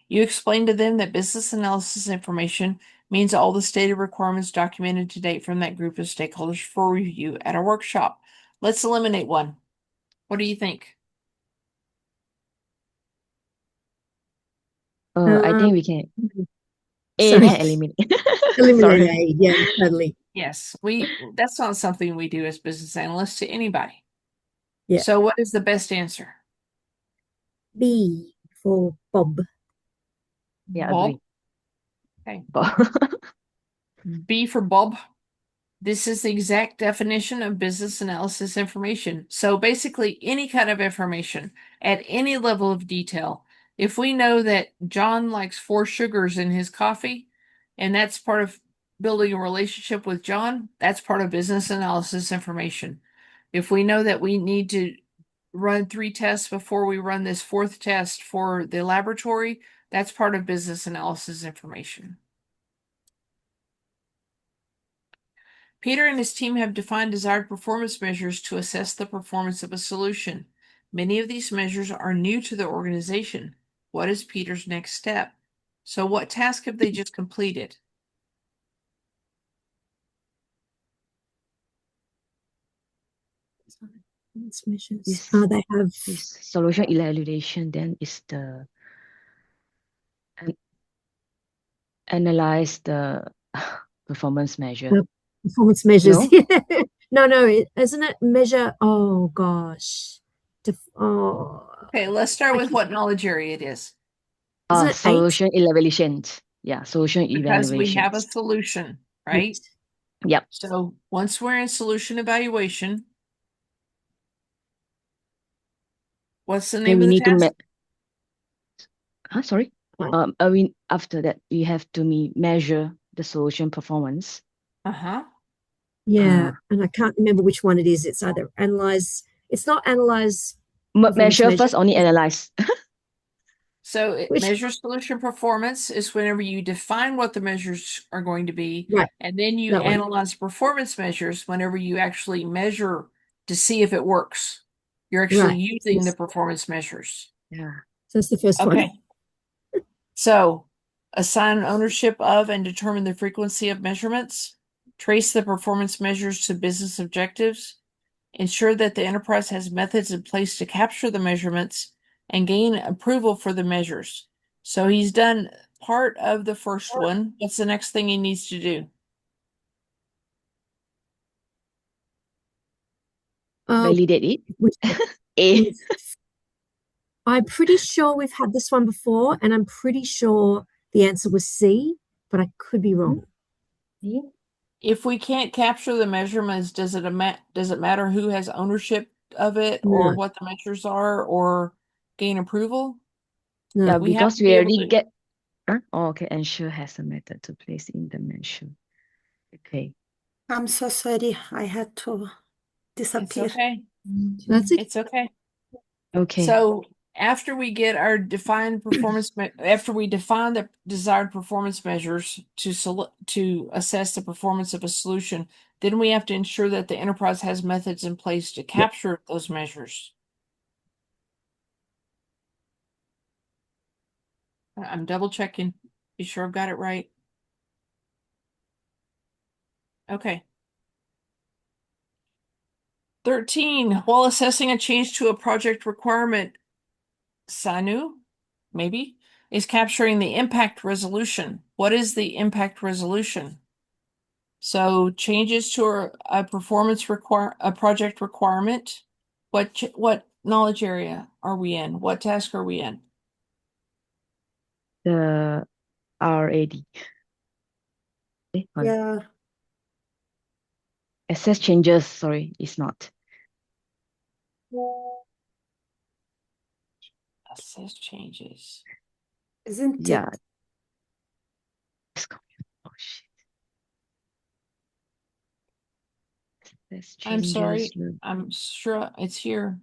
Speaker 1: You explain to them that business analysis information means all the stated requirements documented to date from that group of stakeholders for review at a workshop. Let's eliminate one. What do you think?
Speaker 4: I think we can. A
Speaker 2: Sorry.
Speaker 4: can eliminate.
Speaker 2: Eliminate
Speaker 4: Sorry.
Speaker 2: A. Yeah, totally.
Speaker 1: Yes, that's not something we do as business analysts to anybody.
Speaker 2: Yeah.
Speaker 1: So what is the best answer?
Speaker 2: B for Bob.
Speaker 4: Yeah,
Speaker 1: Bob?
Speaker 4: agree.
Speaker 1: Okay.
Speaker 4: Bob.
Speaker 1: B for Bob. This is the exact definition of business analysis information. So basically, any kind of information at any level of detail. If we know that John likes 4 sugars in his coffee, and that's part of building a relationship with John, that's part of business analysis information. If we know that we need to run 3 tests before we run this 4th test for the laboratory, that's part of business analysis information. Peter and his team have defined desired performance measures to assess the performance of a solution. Many of these measures are new to the organization. What is Peter's next step? So what task have they just completed?
Speaker 2: Measures.
Speaker 4: This-
Speaker 2: They have
Speaker 4: This solution evaluation then is the analyze the performance measure.
Speaker 2: performance measures.
Speaker 4: No?
Speaker 2: No, isn't it measure? Oh gosh.
Speaker 1: Okay, let's start with what knowledge area it is.
Speaker 2: Isn't it 8?
Speaker 4: Solution evaluations. Yeah, solution
Speaker 1: Because we have a
Speaker 4: evaluations.
Speaker 1: solution, right?
Speaker 4: Yep.
Speaker 1: So once we're in solution evaluation, what's the
Speaker 4: Then
Speaker 1: name
Speaker 4: we
Speaker 1: of the
Speaker 4: need to
Speaker 1: task?
Speaker 4: sorry. After that we have to measure the solution performance.
Speaker 1: Uh-huh.
Speaker 2: Yeah, and I can't remember which one it is. It's either analyze. It's not analyze.
Speaker 4: Measure first, only analyze.
Speaker 1: So it
Speaker 2: Which-
Speaker 1: measure solution performance is whenever you define what the measures are going to be,
Speaker 2: Right.
Speaker 1: and then you
Speaker 2: That one.
Speaker 1: analyze performance measures whenever you actually measure to see if it works. You're actually
Speaker 2: Right.
Speaker 1: using the
Speaker 2: Yes.
Speaker 1: performance measures.
Speaker 4: Yeah.
Speaker 2: So that's the first one.
Speaker 1: Okay. So assign ownership of and determine the frequency of measurements. trace the performance measures to business objectives, ensure that the enterprise has methods in place to capture the measurements, and gain approval for the measures. So he's done part of the first one. What's the next thing he needs to do?
Speaker 4: Validate it.
Speaker 2: which
Speaker 4: A.
Speaker 2: is, I'm pretty sure we've had this one before, and I'm pretty sure the answer was C, but I could be wrong.
Speaker 1: If we can't capture the measurements, does it matter who has ownership of it or
Speaker 2: No.
Speaker 1: what the measures are or gain approval?
Speaker 2: No.
Speaker 4: Yeah,
Speaker 1: We have
Speaker 4: because
Speaker 1: to
Speaker 4: we
Speaker 1: be able
Speaker 4: already
Speaker 1: to-
Speaker 4: get. Oh, okay. Ensure has a method to place in the measure. Okay.
Speaker 3: I'm so sorry. I had to
Speaker 1: It's
Speaker 3: disappear.
Speaker 1: okay.
Speaker 2: That's it.
Speaker 1: It's okay.
Speaker 4: Okay.
Speaker 1: So after we get our defined performance, after we define the desired performance measures to assess the performance of a solution, then we have to ensure that the enterprise has methods in place to capture those measures. I'm double checking. Be sure I've got it right. Okay. 13, while assessing a change to a project requirement, SANU, maybe, is capturing the impact resolution. What is the impact resolution? So changes to a project requirement. What knowledge area are we in? What task are we in?
Speaker 4: The RAD.
Speaker 3: Yeah.
Speaker 4: Assess changes. Sorry, it's not.
Speaker 1: Assess changes.
Speaker 3: Isn't
Speaker 4: Yeah.
Speaker 3: it?
Speaker 4: It's confused. Oh shit. Assess
Speaker 1: I'm sorry.
Speaker 4: changes.
Speaker 1: I'm sure it's here.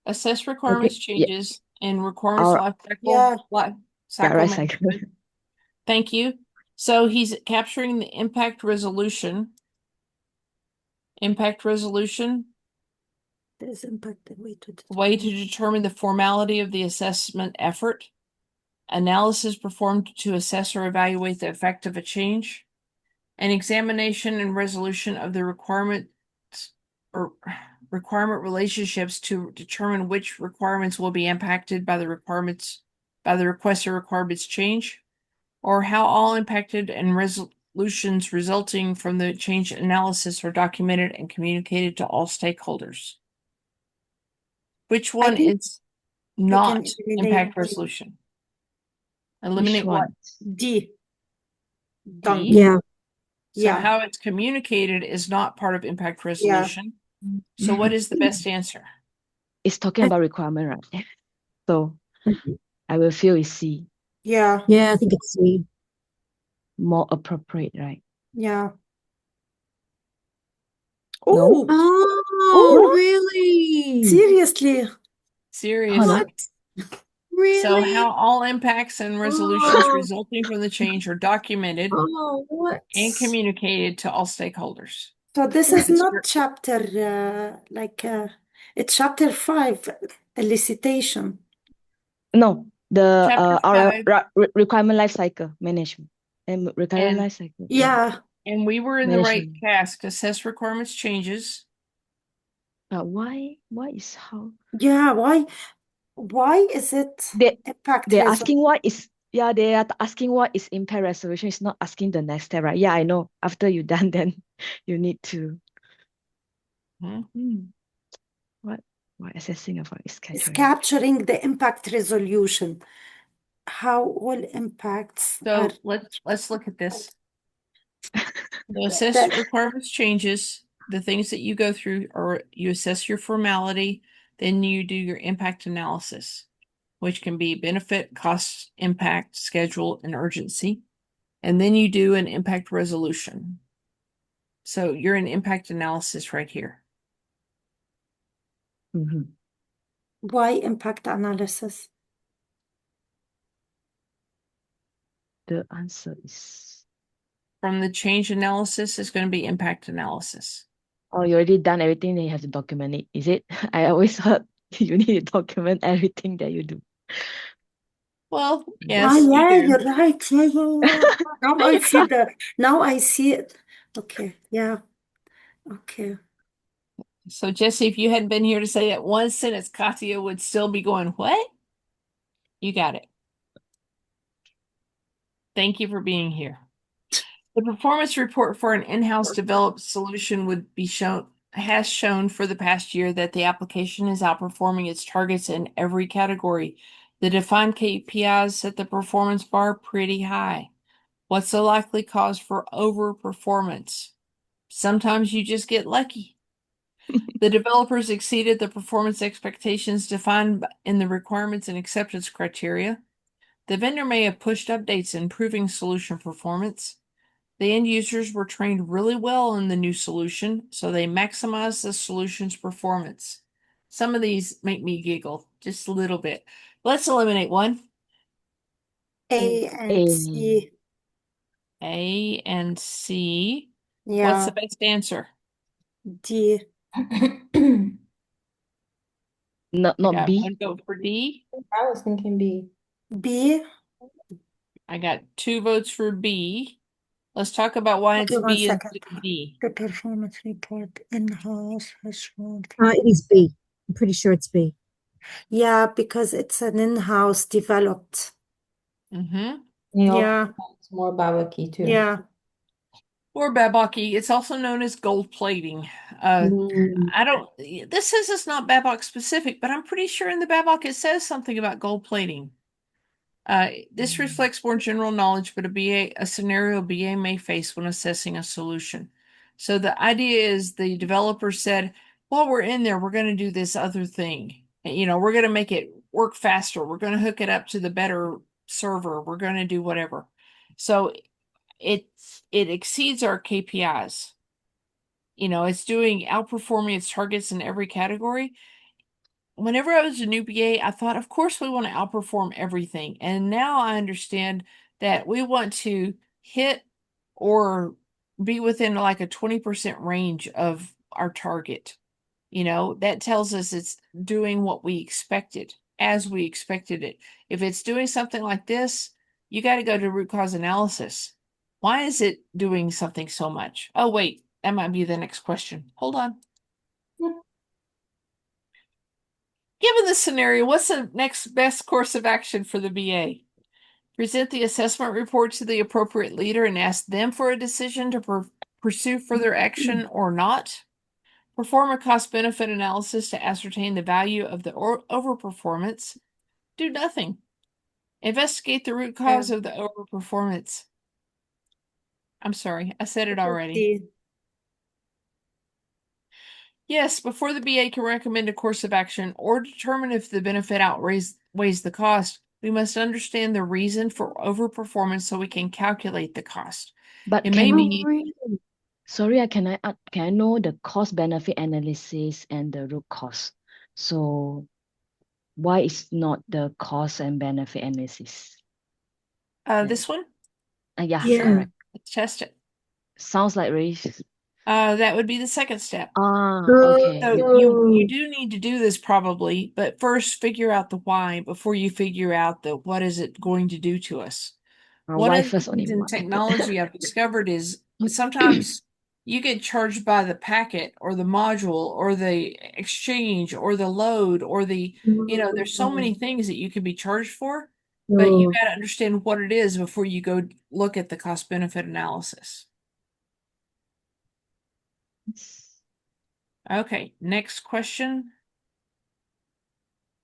Speaker 1: Assess requirements
Speaker 4: yeah.
Speaker 1: changes in requirements
Speaker 4: Our-
Speaker 1: life cycle.
Speaker 3: Yeah.
Speaker 1: Life
Speaker 4: Yeah,
Speaker 1: cycle
Speaker 4: right cycle.
Speaker 1: management. Thank you. So he's capturing the impact resolution. Impact resolution,
Speaker 3: There's impact
Speaker 1: way to determine the formality of the assessment effort. Analysis performed to assess or evaluate the effect of a change. An examination and resolution of the requirements or requirement relationships to determine which requirements will be impacted by the requested requirements change, or how all impacted and resolutions resulting from the change analysis are documented and communicated to all stakeholders. Which one
Speaker 3: think
Speaker 1: is not
Speaker 3: eliminate
Speaker 1: impact
Speaker 3: D.
Speaker 1: resolution? Eliminate
Speaker 4: Which
Speaker 1: what?
Speaker 4: one?
Speaker 3: D. Done.
Speaker 1: D?
Speaker 2: Yeah.
Speaker 1: So
Speaker 3: Yeah.
Speaker 1: how it's communicated is not part of impact resolution. So what is the best answer?
Speaker 4: It's talking about requirement, right? So I will feel it's C.
Speaker 3: Yeah.
Speaker 2: Yeah, I think it's C.
Speaker 4: More appropriate, right?
Speaker 3: Yeah.
Speaker 4: No?
Speaker 3: Oh,
Speaker 2: Oh, really?
Speaker 3: seriously?
Speaker 1: Serious.
Speaker 2: What? Really?
Speaker 1: So how all impacts and resolutions
Speaker 2: Oh.
Speaker 1: resulting from the change are documented
Speaker 2: Oh, what?
Speaker 1: and communicated to all stakeholders.
Speaker 3: So this is
Speaker 1: Yes.
Speaker 3: not chapter it's chapter 5, elicitation.
Speaker 4: No, the
Speaker 1: Chapter
Speaker 4: our
Speaker 1: 5.
Speaker 4: requirement life cycle management and requirement
Speaker 1: And-
Speaker 4: life cycle.
Speaker 3: Yeah.
Speaker 1: And we were in the right
Speaker 4: Management.
Speaker 1: task, assess requirements changes.
Speaker 4: Why is how
Speaker 3: Yeah. Why is it
Speaker 4: they
Speaker 3: impact
Speaker 4: they're
Speaker 3: resolution?
Speaker 4: asking what is they are asking what is impact resolution. It's not asking the next step, right? Yeah, I know. After you're done, then you need to what assessing about is
Speaker 3: It's
Speaker 4: capturing.
Speaker 3: capturing the impact resolution. How all impacts
Speaker 1: So
Speaker 3: are
Speaker 1: let's look at this. So assess requirements changes, the things that you go through, or you assess your formality, then you do your impact analysis, which can be benefit, cost, impact, schedule, and urgency. And then you do an impact resolution. So you're in impact analysis right here.
Speaker 3: why impact analysis?
Speaker 4: The answer is
Speaker 1: From the change analysis is going to be impact analysis.
Speaker 4: oh, you already done everything, then you have to document it. Is it? I always heard you need to document everything that you do.
Speaker 1: Well,
Speaker 3: Ah,
Speaker 1: yes,
Speaker 3: yeah,
Speaker 1: you do.
Speaker 3: you're right. Yeah. Now I see now I see it. Okay. Yeah. Okay.
Speaker 1: So, Jesse, if you hadn't been here to say that one sentence, Katya would still be going, what? You got it. Thank you for being here. The performance report for an in-house developed solution has shown for the past year that the application is outperforming its targets in every category. The defined KPIs set the performance bar pretty high. What's the likely cause for overperformance? Sometimes you just get lucky. The developers exceeded the performance expectations defined in the requirements and acceptance criteria. The vendor may have pushed updates improving solution performance. The end users were trained really well in the new solution, so they maximized the solution's performance. Some of these make me giggle just a little bit. Let's eliminate one.
Speaker 3: A and C.
Speaker 1: A and C. What's the
Speaker 3: Yeah.
Speaker 1: best answer?
Speaker 3: D.
Speaker 4: Not
Speaker 1: I got
Speaker 4: B.
Speaker 1: one vote for D.
Speaker 5: I was thinking B.
Speaker 3: B.
Speaker 1: I got 2 votes for B. Let's talk about why it's
Speaker 3: Okay, one
Speaker 1: B
Speaker 3: second.
Speaker 1: instead of D.
Speaker 3: The performance report in-house has shown.
Speaker 2: It is B. I'm pretty sure it's B.
Speaker 3: Yeah, because it's an in-house developed.
Speaker 1: Mm-hmm.
Speaker 3: Yeah.
Speaker 5: It's more Babaki too.
Speaker 3: Yeah.
Speaker 1: Or Babaki. It's also known as gold plating. This says it's not Babok specific, but I'm pretty sure in the Babok it says something about gold plating. This reflects more general knowledge, but a scenario BA may face when assessing a solution. So the idea is the developer said, while we're in there, we're going to do this other thing. We're going to make it work faster. We're going to hook it up to the better server. We're going to do whatever. So it exceeds our KPIs. It's outperforming its targets in every category. Whenever I was a new BA, I thought, of course, we want to outperform everything. And now I understand that we want to hit or be within like a 20% range of our target. That tells us it's doing what we expected, as we expected it. If it's doing something like this, you got to go to root cause analysis. Why is it doing something so much? Oh, wait, that might be the next question. Hold on. Given this scenario, what's the next best course of action for the BA? Present the assessment report to the appropriate leader and ask them for a decision to pursue further action or not. Perform a cost-benefit analysis to ascertain the value of the overperformance. Do nothing. Investigate the root cause of the overperformance. I'm sorry, I said it already.
Speaker 3: D.
Speaker 1: Yes, before the BA can recommend a course of action or determine if the benefit outweighs the cost, we must understand the reason for overperformance so we can calculate the cost.
Speaker 4: But
Speaker 1: It may be
Speaker 4: sorry, can I know the cost benefit analysis and the root cause? So why is not the cost and benefit analysis?
Speaker 1: this one.
Speaker 4: Yeah,
Speaker 2: Yeah.
Speaker 4: correct.
Speaker 1: Let's test it.
Speaker 4: Sounds like very.
Speaker 1: That would be the second step.
Speaker 4: Okay.
Speaker 1: So you do need to do this probably, but first figure out the why before you figure out the what is it going to do to us. One
Speaker 4: Why
Speaker 1: of the
Speaker 4: first
Speaker 1: things
Speaker 4: only
Speaker 1: in
Speaker 4: why?
Speaker 1: technology I've discovered is sometimes you get charged by the packet or the module or the exchange or the load or there's so many things that you can be charged for, but you got to understand what it is before you go look at the cost benefit analysis. Okay, next question.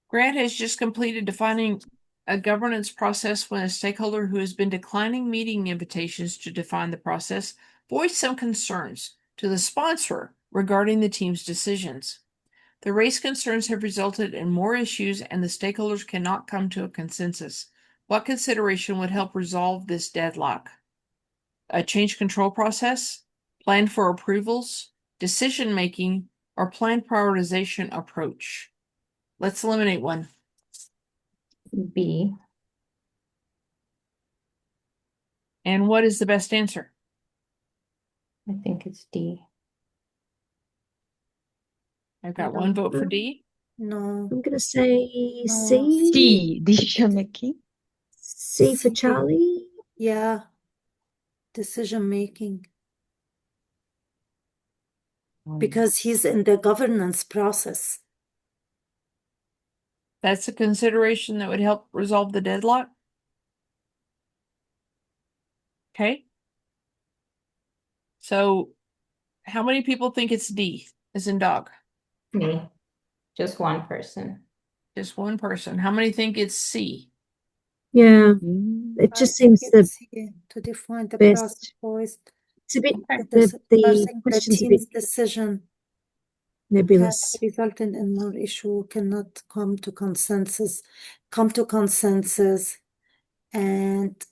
Speaker 1: Grant has just completed defining a governance process when a stakeholder who has been declining meeting invitations to define the process voiced some concerns to the sponsor regarding the team's decisions. The raised concerns have resulted in more issues and the stakeholders cannot come to a consensus. What consideration would help resolve this deadlock? A change control process, plan for approvals, decision-making, or plan prioritization approach? Let's eliminate one.
Speaker 5: B.
Speaker 1: And what is the best answer?
Speaker 5: I think it's D.
Speaker 1: I've got one vote for D.
Speaker 3: No.
Speaker 2: I'm going to say
Speaker 3: No.
Speaker 2: C.
Speaker 4: C, decision making.
Speaker 2: C for Charlie.
Speaker 3: Yeah. Decision making. because he's in the governance process.
Speaker 1: That's a consideration that would help resolve the deadlock. Okay. So how many people think it's D, as in dog?
Speaker 5: Me, just one person.
Speaker 1: Just one person. How many think it's C?
Speaker 2: Yeah,
Speaker 4: Mm.
Speaker 2: it
Speaker 3: I
Speaker 2: just
Speaker 3: think
Speaker 2: seems the
Speaker 3: it's here to define the
Speaker 2: best.
Speaker 3: process voiced.
Speaker 2: It's a bit
Speaker 1: Okay.
Speaker 2: the
Speaker 3: The
Speaker 2: question's a bit
Speaker 3: team's decision has
Speaker 2: nebulous.
Speaker 3: resulted in more issue cannot come to consensus, and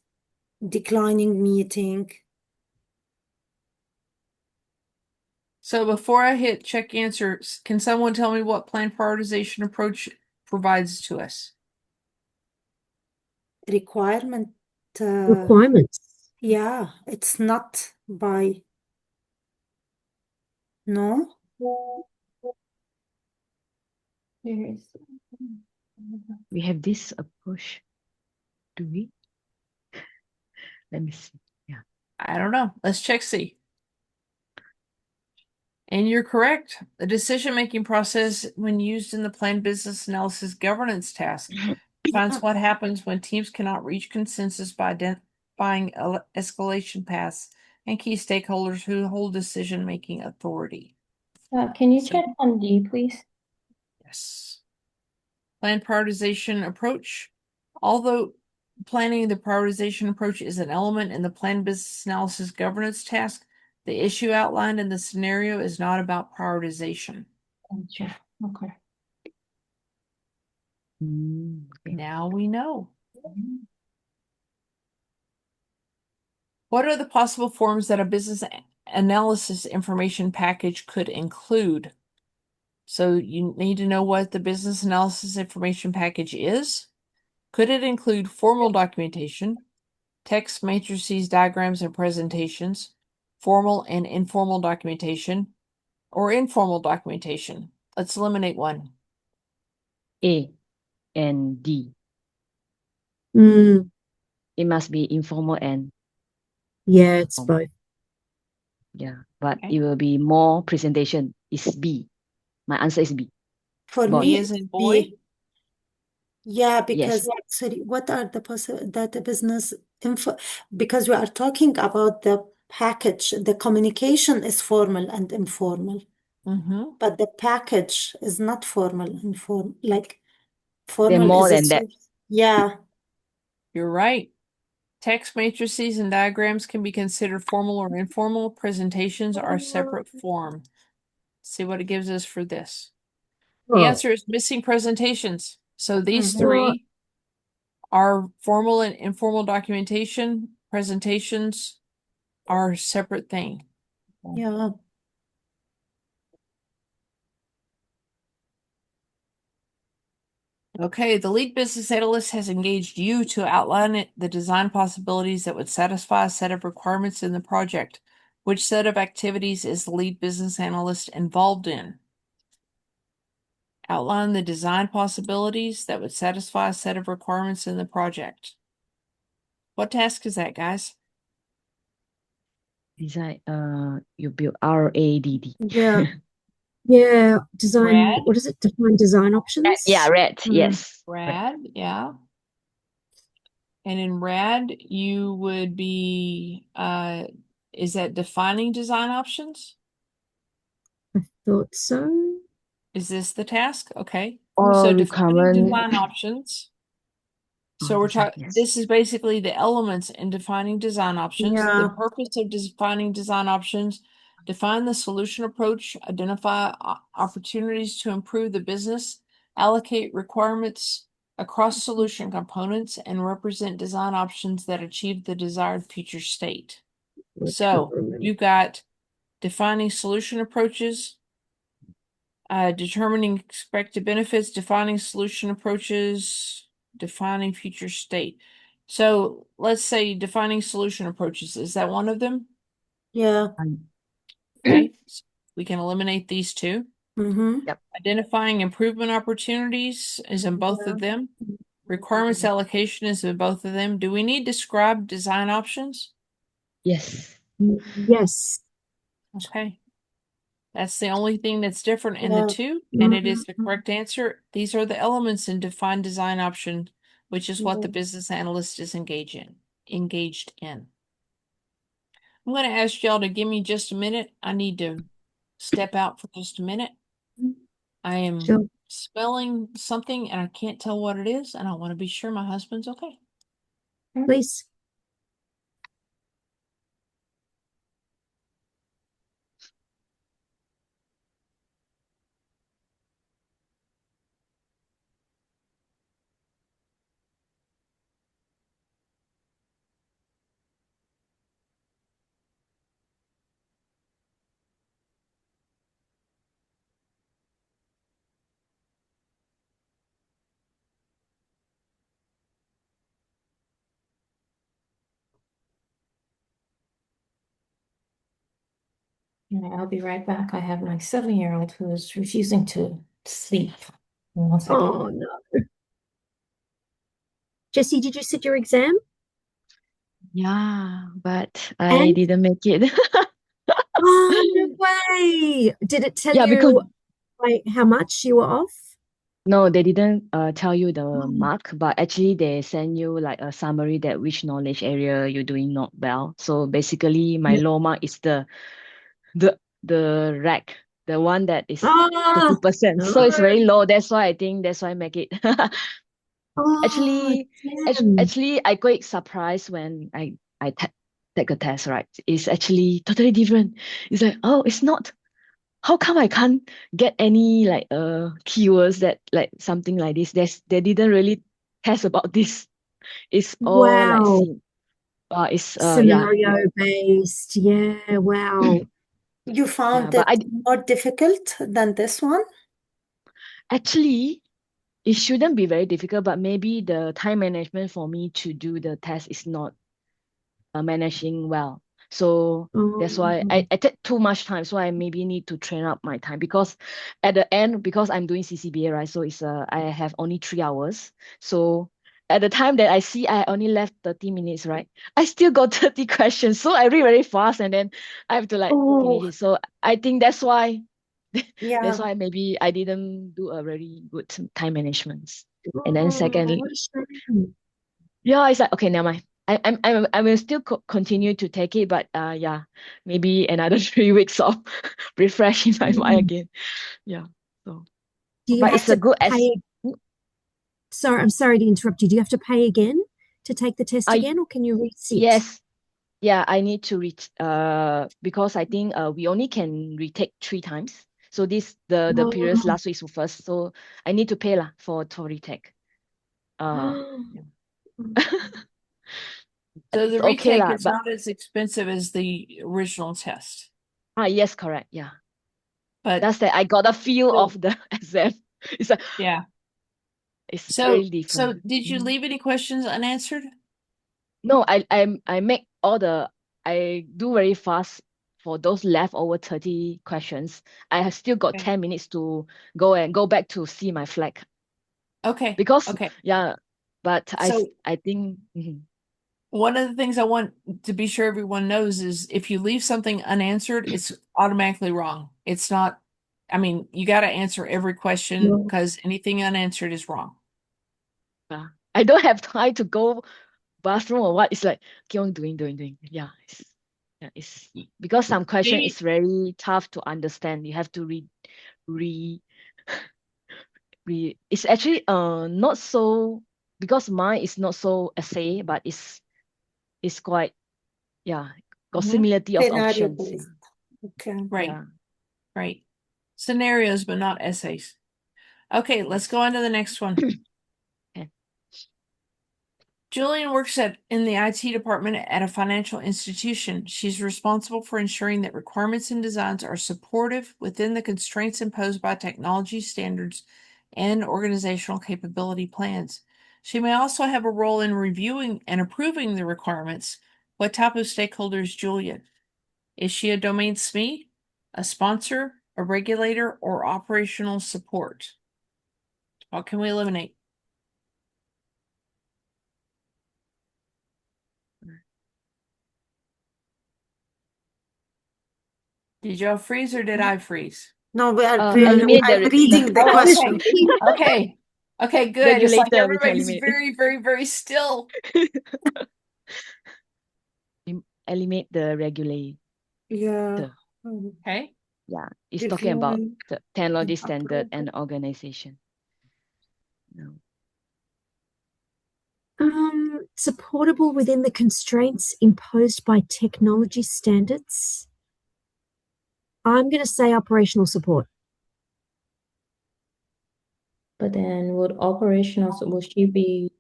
Speaker 3: declining meeting.
Speaker 1: So before I hit check answers, can someone tell me what plan prioritization approach provides to us?
Speaker 3: Requirement,
Speaker 2: Requirements.
Speaker 3: yeah, it's not by, no?
Speaker 4: We have this approach. Do we? Let me see. Yeah.
Speaker 1: I don't know. Let's check C. And you're correct. The decision-making process, when used in the planned business analysis governance task, defines what happens when teams cannot reach consensus by identifying escalation paths and key stakeholders who hold decision-making authority.
Speaker 5: Can you
Speaker 1: So-
Speaker 5: check on D, please?
Speaker 1: Yes. Plan prioritization approach. Although planning the prioritization approach is an element in the planned business analysis governance task, the issue outlined in the scenario is not about prioritization.
Speaker 5: Gotcha. Okay.
Speaker 4: Okay.
Speaker 1: Now we know. What are the possible forms that a business analysis information package could include? So you need to know what the business analysis information package is. Could it include formal documentation, text, matrices, diagrams, and presentations, formal and informal documentation, or informal documentation? Let's eliminate one.
Speaker 4: A and D.
Speaker 2: Mm,
Speaker 4: It must be informal and
Speaker 2: yeah, it's both.
Speaker 4: yeah, but
Speaker 1: Okay.
Speaker 4: it will be more presentation. Is B. My answer is B.
Speaker 3: For
Speaker 4: Boy.
Speaker 1: B
Speaker 3: me,
Speaker 1: as in
Speaker 3: it's
Speaker 1: boy?
Speaker 3: B. Yeah, because
Speaker 4: Yes.
Speaker 3: sorry, what are the that the business info? Because we are talking about the package. The communication is formal and informal,
Speaker 1: Mm-hmm.
Speaker 3: but the package is not formal and formal. Like
Speaker 4: They're
Speaker 3: formal
Speaker 4: more
Speaker 3: is
Speaker 4: than that.
Speaker 3: yeah,
Speaker 1: You're right. Text matrices and diagrams can be considered formal or informal. Presentations are a separate form. See what it gives us for this. The
Speaker 2: Oh,
Speaker 1: answer is missing presentations. So these
Speaker 3: Mhm.
Speaker 1: three are formal and informal documentation. Presentations are a separate thing.
Speaker 3: yeah.
Speaker 1: Okay, the lead business analyst has engaged you to outline the design possibilities that would satisfy a set of requirements in the project. Which set of activities is the lead business analyst involved in? Outline the design possibilities that would satisfy a set of requirements in the project. What task is that, guys?
Speaker 4: Design. You build RADD.
Speaker 3: Yeah.
Speaker 2: yeah, design.
Speaker 1: Brad?
Speaker 2: What is it? Define design options.
Speaker 4: Yeah, red.
Speaker 3: Mm.
Speaker 4: Yes.
Speaker 1: Rad, yeah. And in rad, you would be, is that defining design options?
Speaker 2: I thought so.
Speaker 1: Is this the task? Okay.
Speaker 4: Or
Speaker 1: So defining
Speaker 4: requirement.
Speaker 1: design options. So
Speaker 4: Oh,
Speaker 1: we're
Speaker 4: design,
Speaker 1: talking,
Speaker 4: yes.
Speaker 1: this is basically the elements in defining design options. The
Speaker 3: Yeah.
Speaker 1: purpose of defining design options, define the solution approach, identify opportunities to improve the business, allocate requirements across solution components, and represent design options that achieve the desired future state.
Speaker 2: I can't
Speaker 1: So
Speaker 2: remember.
Speaker 1: you've got defining solution approaches, determining expected benefits, defining solution approaches, defining future state. So let's say defining solution approaches. Is that one of them?
Speaker 3: Yeah.
Speaker 1: Okay. So we can eliminate these two.
Speaker 3: Mm-hmm.
Speaker 1: Identifying improvement opportunities is in both of them. Requirements allocation is in both of them. Do we need described design options?
Speaker 4: Yes.
Speaker 2: Yes.
Speaker 1: Okay. That's the only thing that's different in the
Speaker 3: Yeah.
Speaker 1: two, and it is the correct answer. These are the elements in defined design option, which is what the
Speaker 3: Yeah.
Speaker 1: business analyst is engaged in. I'm going to ask y'all to give me just a minute. I need to step out for just a minute. I am
Speaker 2: Sure.
Speaker 1: spelling something and I can't tell what it is, and I want to be sure my husband's okay.
Speaker 2: Please.
Speaker 5: Yeah, I'll be right back. I have my 7-year-old who is refusing to sleep. 1 second.
Speaker 2: Oh, no. Jessie, did you sit your exam?
Speaker 4: Yeah, but I
Speaker 2: And
Speaker 4: didn't make it.
Speaker 2: oh, no way. Did it tell
Speaker 4: Yeah, because
Speaker 2: you like how much you were off?
Speaker 4: no, they didn't tell you the
Speaker 2: Oh,
Speaker 4: mark, but actually they send you like a summary that which knowledge area you're doing not well. So basically my
Speaker 2: yeah.
Speaker 4: low mark is the rack, the one that is
Speaker 2: Oh,
Speaker 4: 30%.
Speaker 2: no.
Speaker 4: So it's very low. That's why I think that's why I make it.
Speaker 2: Oh,
Speaker 4: Actually,
Speaker 2: damn.
Speaker 4: actually, I quite surprised when I take a test, right? It's actually totally different. It's like, oh, it's not. How come I can't get any like keywords that like something like this? They didn't really test about this. It's all like
Speaker 2: Wow.
Speaker 4: it's yeah.
Speaker 2: Scenario based. Yeah, wow.
Speaker 3: You
Speaker 4: Yeah,
Speaker 3: found
Speaker 4: but
Speaker 3: it more difficult than this one?
Speaker 4: actually it shouldn't be very difficult, but maybe the time management for me to do the test is not managing well. So that's why
Speaker 2: Oh,
Speaker 4: I take too much time. So I maybe need to train up my time because at the end, because I'm doing CCBA, right? So it's I have only 3 hours. So at the time that I see I only left 30 minutes, right? I still got 30 questions. So I read very fast and then I have to like finish
Speaker 3: Oh,
Speaker 4: it. So I think that's why
Speaker 3: yeah.
Speaker 4: that's why maybe I didn't do a very good time management. And then
Speaker 2: oh,
Speaker 4: secondly,
Speaker 2: what a shame.
Speaker 4: yeah, it's like okay, never mind. I will still continue to take it, but yeah, maybe another 3 weeks of refreshing my mind
Speaker 2: Mm.
Speaker 4: again. Yeah. So,
Speaker 2: Do you
Speaker 4: but
Speaker 2: have
Speaker 4: it's a
Speaker 2: to
Speaker 4: good as
Speaker 2: pay? Sorry, I'm sorry to interrupt you. Do you have to pay again to take the test
Speaker 4: I
Speaker 2: again, or can you resit?
Speaker 4: yes, yeah, I need to reach because I think we only can retake 3 times. So this the previous
Speaker 2: Oh.
Speaker 4: last week's first, so I need to pay lah for retake. Yeah. But
Speaker 1: So the
Speaker 4: it's okay
Speaker 1: retake
Speaker 4: lah.
Speaker 1: is
Speaker 4: But
Speaker 1: not as expensive as the original test,
Speaker 4: yes, correct. Yeah.
Speaker 1: but
Speaker 4: That's that I got a feel
Speaker 1: still,
Speaker 4: of the exam. It's like
Speaker 1: yeah.
Speaker 4: it's
Speaker 1: So,
Speaker 4: very
Speaker 1: so
Speaker 4: different.
Speaker 1: did you
Speaker 4: Mhm.
Speaker 1: leave any questions unanswered?
Speaker 4: No, I make all the I do very fast for those leftover 30 questions. I have still got
Speaker 1: Okay.
Speaker 4: 10 minutes to go back to see my flag
Speaker 1: Okay.
Speaker 4: because
Speaker 1: Okay.
Speaker 4: yeah, but
Speaker 1: So
Speaker 4: I think
Speaker 1: one of the things I want to be sure everyone knows is if you leave something unanswered, it's automatically wrong. It's not, I mean, you got to answer every question
Speaker 2: No.
Speaker 1: because anything unanswered is wrong.
Speaker 4: I don't have time to go bathroom or what. It's like keep on doing. Yeah, it's because some question
Speaker 1: Maybe
Speaker 4: is very tough to understand. You have to re it's actually not so because mine is not so essay, but it's quite yeah, got
Speaker 1: Mhm.
Speaker 4: similarity of
Speaker 3: Scenario
Speaker 4: options.
Speaker 3: based. Okay.
Speaker 1: Right,
Speaker 4: Yeah.
Speaker 1: right. Scenarios, but not essays. Okay, let's go on to the next one.
Speaker 4: Okay.
Speaker 1: Julian works in the IT department at a financial institution. She's responsible for ensuring that requirements and designs are supportive within the constraints imposed by technology standards and organizational capability plans. She may also have a role in reviewing and approving the requirements. What type of stakeholder is Julian? Is she a domain SME, a sponsor, a regulator, or operational support? What can we eliminate? Did y'all freeze or did I freeze?
Speaker 3: No, we are
Speaker 4: Eliminate
Speaker 3: I'm reading the
Speaker 1: Oh,
Speaker 3: question.
Speaker 1: okay. Okay, good. It's like
Speaker 4: regulator, which
Speaker 1: everybody's
Speaker 4: eliminate.
Speaker 1: very, very, very still.
Speaker 4: Eliminate the regulator.
Speaker 3: Yeah.
Speaker 1: Okay.
Speaker 4: Yeah, it's talking about
Speaker 3: Reviewing
Speaker 4: the technology
Speaker 3: and
Speaker 4: standard and
Speaker 3: approval.
Speaker 4: organization. No.
Speaker 2: Supportable within the constraints imposed by technology standards. I'm going to say operational support.
Speaker 5: But then will she be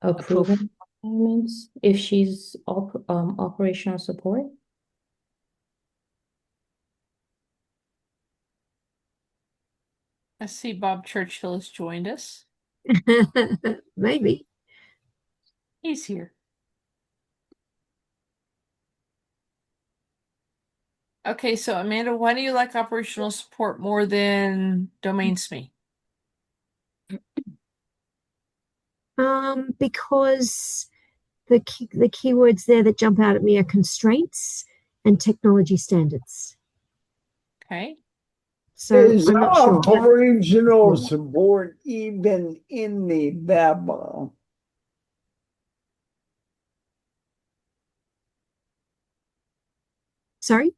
Speaker 5: approving requirements if she's operational support?
Speaker 1: I see Bob Churchill has joined us.
Speaker 2: Maybe.
Speaker 1: He's here. Okay, so Amanda, why do you like operational support more than domain SME?
Speaker 2: Because the keywords there that jump out at me are constraints and technology standards.
Speaker 1: Okay.
Speaker 2: So
Speaker 6: Is
Speaker 2: I'm not sure.
Speaker 6: operational support even in the BABA?
Speaker 2: Sorry?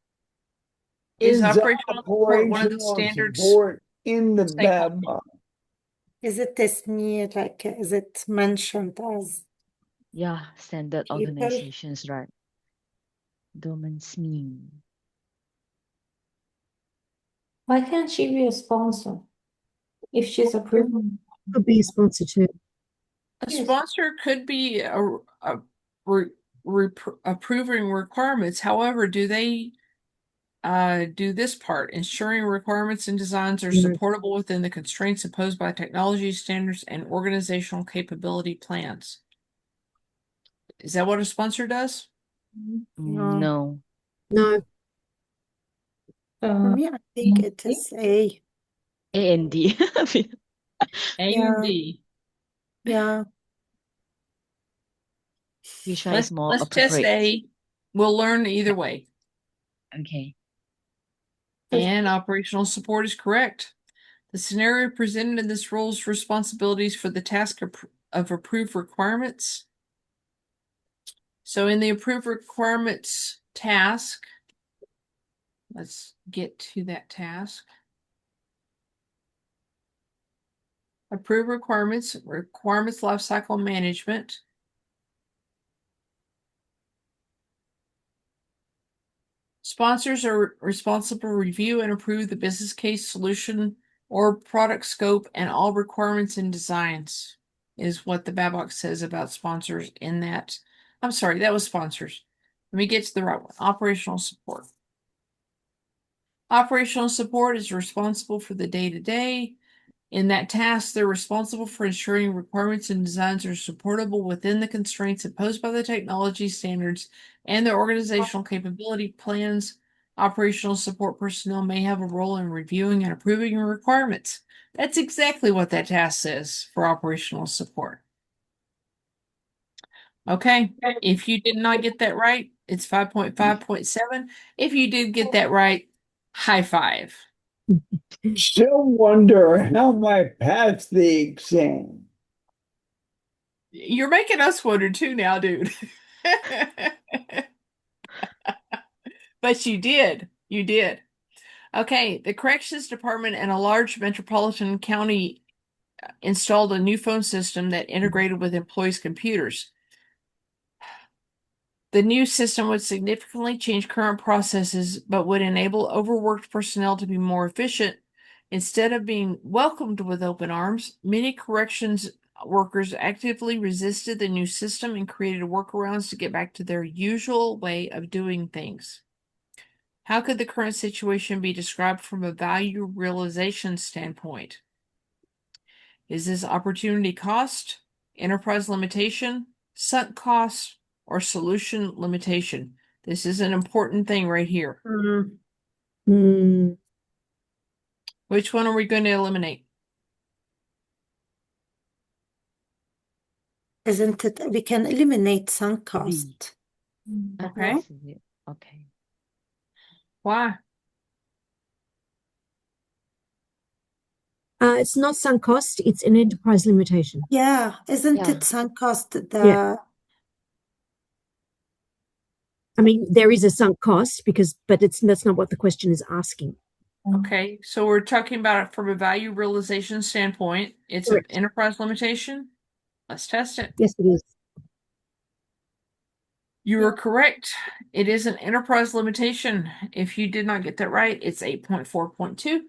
Speaker 1: Is operational support one of the
Speaker 6: operational
Speaker 1: standards?
Speaker 6: support in the
Speaker 1: statement?
Speaker 6: BABA?
Speaker 3: Is it تسمية, like, is it mentioned as
Speaker 4: Yeah, standard
Speaker 3: people?
Speaker 4: organizations, right? Domain SME.
Speaker 5: Why can't she be a sponsor if she's approving?
Speaker 2: Could be a sponsor too.
Speaker 1: A
Speaker 5: Yes.
Speaker 1: sponsor could be approving requirements. However, do they do this part, ensuring requirements and designs are
Speaker 2: No.
Speaker 1: supportable within the constraints imposed by technology standards and organizational capability plans? Is that what a sponsor does?
Speaker 4: No.
Speaker 2: No.
Speaker 3: For me, I think it is A.
Speaker 4: A and D.
Speaker 1: A
Speaker 3: Yeah.
Speaker 1: and D.
Speaker 3: Yeah.
Speaker 4: Which one is more
Speaker 1: Let's test
Speaker 4: appropriate?
Speaker 1: A. We'll learn either way.
Speaker 4: Okay.
Speaker 1: And operational support is correct. The scenario presented in this role's responsibilities for the task of approved requirements. So in the approved requirements task, let's get to that task. Approved requirements lifecycle management. Sponsors are responsible to review and approve the business case, solution, or product scope and all requirements and designs is what the BABOK says about sponsors in that. I'm sorry, that was sponsors. Let me get to the right one. Operational support. Operational support is responsible for the day-to-day. In that task, they're responsible for ensuring requirements and designs are supportable within the constraints imposed by the technology standards and the organizational capability plans. Operational support personnel may have a role in reviewing and approving requirements. That's exactly what that task says for operational support. Okay, if you did not get that right, it's 5.5.7. If you did get that right, high five.
Speaker 6: Still wonder how I passed the exam.
Speaker 1: You're making us wonder too now, dude. But you did. You did. Okay, the corrections department in a large metropolitan county installed a new phone system that integrated with employees' computers. The new system would significantly change current processes, but would enable overworked personnel to be more efficient. Instead of being welcomed with open arms, many corrections workers actively resisted the new system and created workarounds to get back to their usual way of doing things. How could the current situation be described from a value realization standpoint? Is this opportunity cost, enterprise limitation, sunk cost, or solution limitation? This is an important thing right here. Which one are we going to eliminate?
Speaker 3: Isn't it? We can eliminate sunk cost.
Speaker 1: Okay.
Speaker 4: Okay.
Speaker 1: Why?
Speaker 2: It's not sunk cost, it's an enterprise limitation.
Speaker 3: Yeah, isn't
Speaker 4: Yeah.
Speaker 3: it sunk cost the
Speaker 2: Yeah. I mean, there is a sunk cost but that's not what the question is asking.
Speaker 1: Okay, so we're talking about it from a value realization standpoint. It's an
Speaker 2: Correct.
Speaker 1: enterprise limitation. Let's test it.
Speaker 2: Yes, it is.
Speaker 1: You are correct. It is an enterprise limitation. If you did not get that right, it's 8.4.2.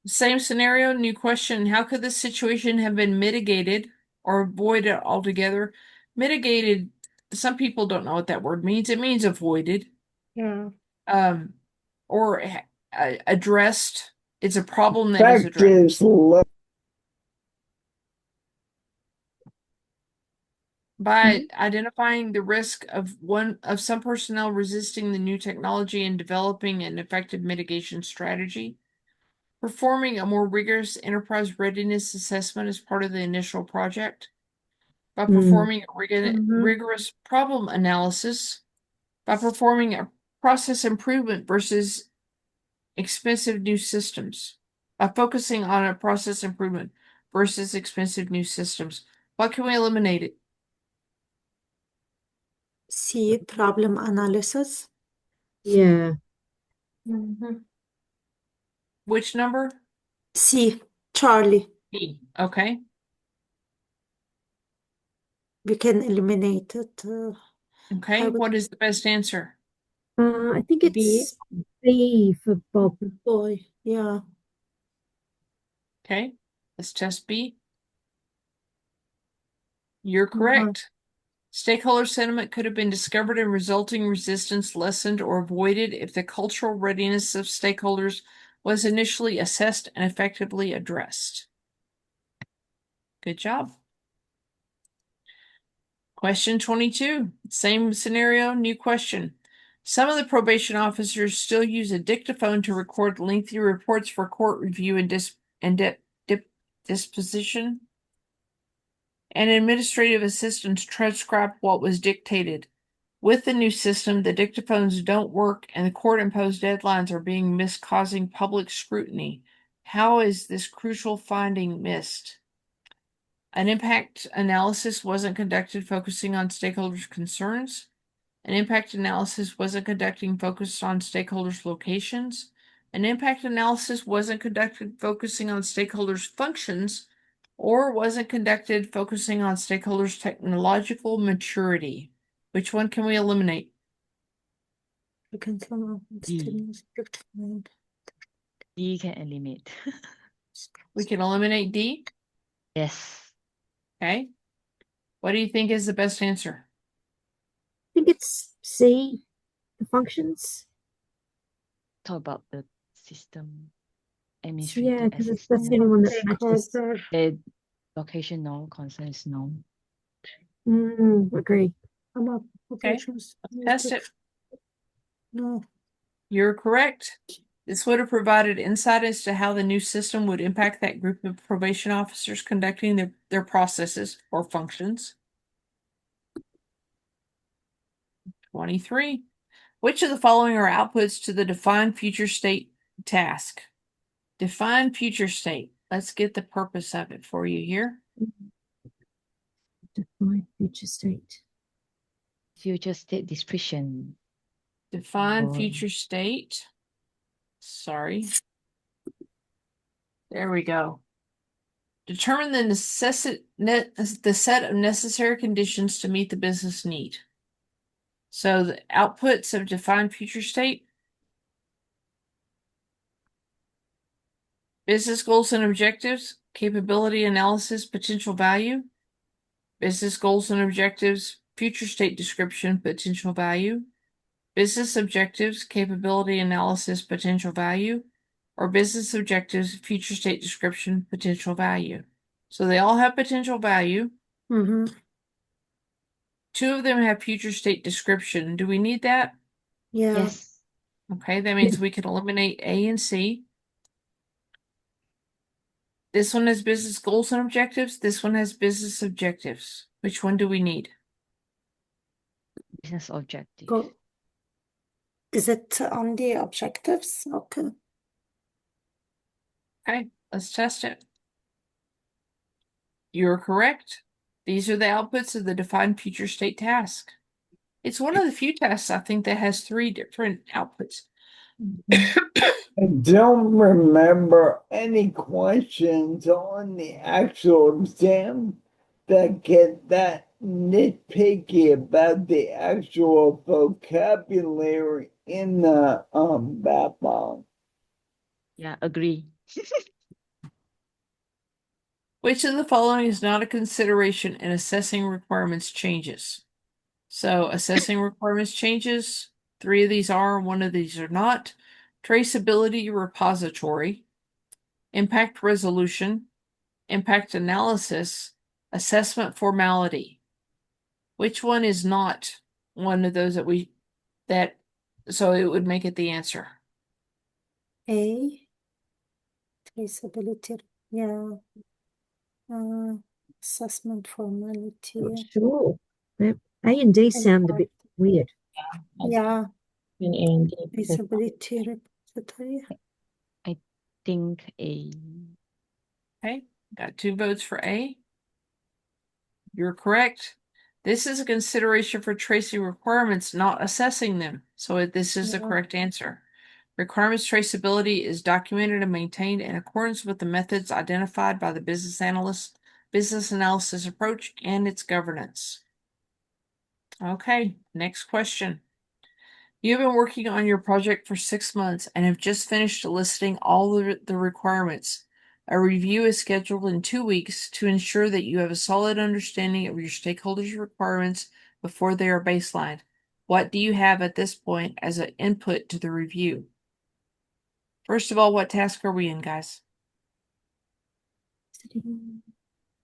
Speaker 1: Same scenario, new question. How could this situation have been mitigated or avoided altogether? Mitigated, some people don't know what that word means. It means avoided.
Speaker 3: Yeah.
Speaker 1: Or addressed. It's a problem that is
Speaker 6: Fact
Speaker 1: addressed.
Speaker 6: is, look,
Speaker 1: By identifying the risk of some personnel resisting the new technology and developing an effective mitigation strategy, performing a more rigorous enterprise readiness assessment as part of the initial project, by performing a rigorous problem analysis, by performing a process improvement versus expensive new systems, by focusing on a process improvement versus expensive new systems. What can we eliminate it?
Speaker 3: C, problem analysis.
Speaker 2: Yeah.
Speaker 1: Which number?
Speaker 3: C, Charlie.
Speaker 1: B. Okay.
Speaker 3: We can eliminate it.
Speaker 1: Okay.
Speaker 3: would-
Speaker 1: What is the best answer?
Speaker 2: I think
Speaker 3: B.
Speaker 2: it's B for Bob.
Speaker 3: Boy, yeah.
Speaker 1: Okay. Let's test B. You're correct. Stakeholder sentiment could have been discovered and resulting resistance lessened or avoided if the cultural readiness of stakeholders was initially assessed and effectively addressed. Good job. Question 22. Same scenario, new question. Some of the probation officers still use a dictaphone to record lengthy reports for court review and disposition. And administrative assistants transcribe what was dictated. With the new system, the dictaphones don't work and the court-imposed deadlines are being missed, causing public scrutiny. How is this crucial finding missed? An impact analysis wasn't conducted focusing on stakeholders' concerns. An impact analysis wasn't conducting focused on stakeholders' locations. An impact analysis wasn't conducted focusing on stakeholders' functions, or wasn't conducted focusing on stakeholders' technological maturity. Which one can we eliminate?
Speaker 3: We can
Speaker 4: D. D can eliminate.
Speaker 1: We can eliminate D.
Speaker 4: Yes.
Speaker 1: Okay. What do you think is the best answer?
Speaker 2: I think it's C, the functions.
Speaker 4: Talk about the system,
Speaker 2: Yeah,
Speaker 4: administrative
Speaker 2: because that's the
Speaker 4: assistant.
Speaker 2: only one that matches.
Speaker 4: The location no, concern is no.
Speaker 2: Agree.
Speaker 1: Okay. Test it.
Speaker 3: No.
Speaker 1: You're correct. This would have provided insight as to how the new system would impact that group of probation officers conducting their processes or functions. 23. Which of the following are outputs to the define future state task? Define future state. Let's get the purpose of it for you here.
Speaker 2: Define future state.
Speaker 4: Future state description.
Speaker 1: Define future state. Sorry. There we go. Determine the set of necessary conditions to meet the business need. So the outputs of defined future state: business goals and objectives, capability analysis, potential value, business goals and objectives, future state description, potential value, business objectives, capability analysis, potential value, or business objectives, future state description, potential value. So they all have potential value. Two of them have future state description. Do we need that?
Speaker 3: Yeah.
Speaker 4: Yes.
Speaker 1: Okay, that means we can eliminate A and C. This one has business goals and objectives. This one has business objectives. Which one do we need?
Speaker 4: Business objective.
Speaker 3: Go. Is it on the objectives? Okay.
Speaker 1: Okay, let's test it. You're correct. These are the outputs of the defined future state task. It's one of the few tasks I think that has 3 different outputs.
Speaker 6: I don't remember any questions on the actual exam that get that nitpicky about the actual vocabulary in the BABOK.
Speaker 4: Yeah, agree.
Speaker 1: Which of the following is not a consideration in assessing requirements changes? So assessing requirements changes, 3 of these are, 1 of these are not. Traceability repository, impact resolution, impact analysis, assessment formality. Which one is not one of those so it would make it the answer?
Speaker 3: A. Traceability. Yeah. Assessment formality.
Speaker 2: Not sure. A and D sound a bit weird.
Speaker 3: Yeah.
Speaker 5: In A and D.
Speaker 3: Traceability repository.
Speaker 4: I think A.
Speaker 1: Okay, got 2 votes for A. You're correct. This is a consideration for tracing requirements, not assessing them. So this is the
Speaker 3: Yeah.
Speaker 1: correct answer. Requirements traceability is documented and maintained in accordance with the methods identified by the business analysis approach and its governance. Okay, next question. You have been working on your project for 6 months and have just finished listing all the requirements. A review is scheduled in 2 weeks to ensure that you have a solid understanding of your stakeholders' requirements before they are baselined. What do you have at this point as an input to the review? First of all, what task are we in, guys?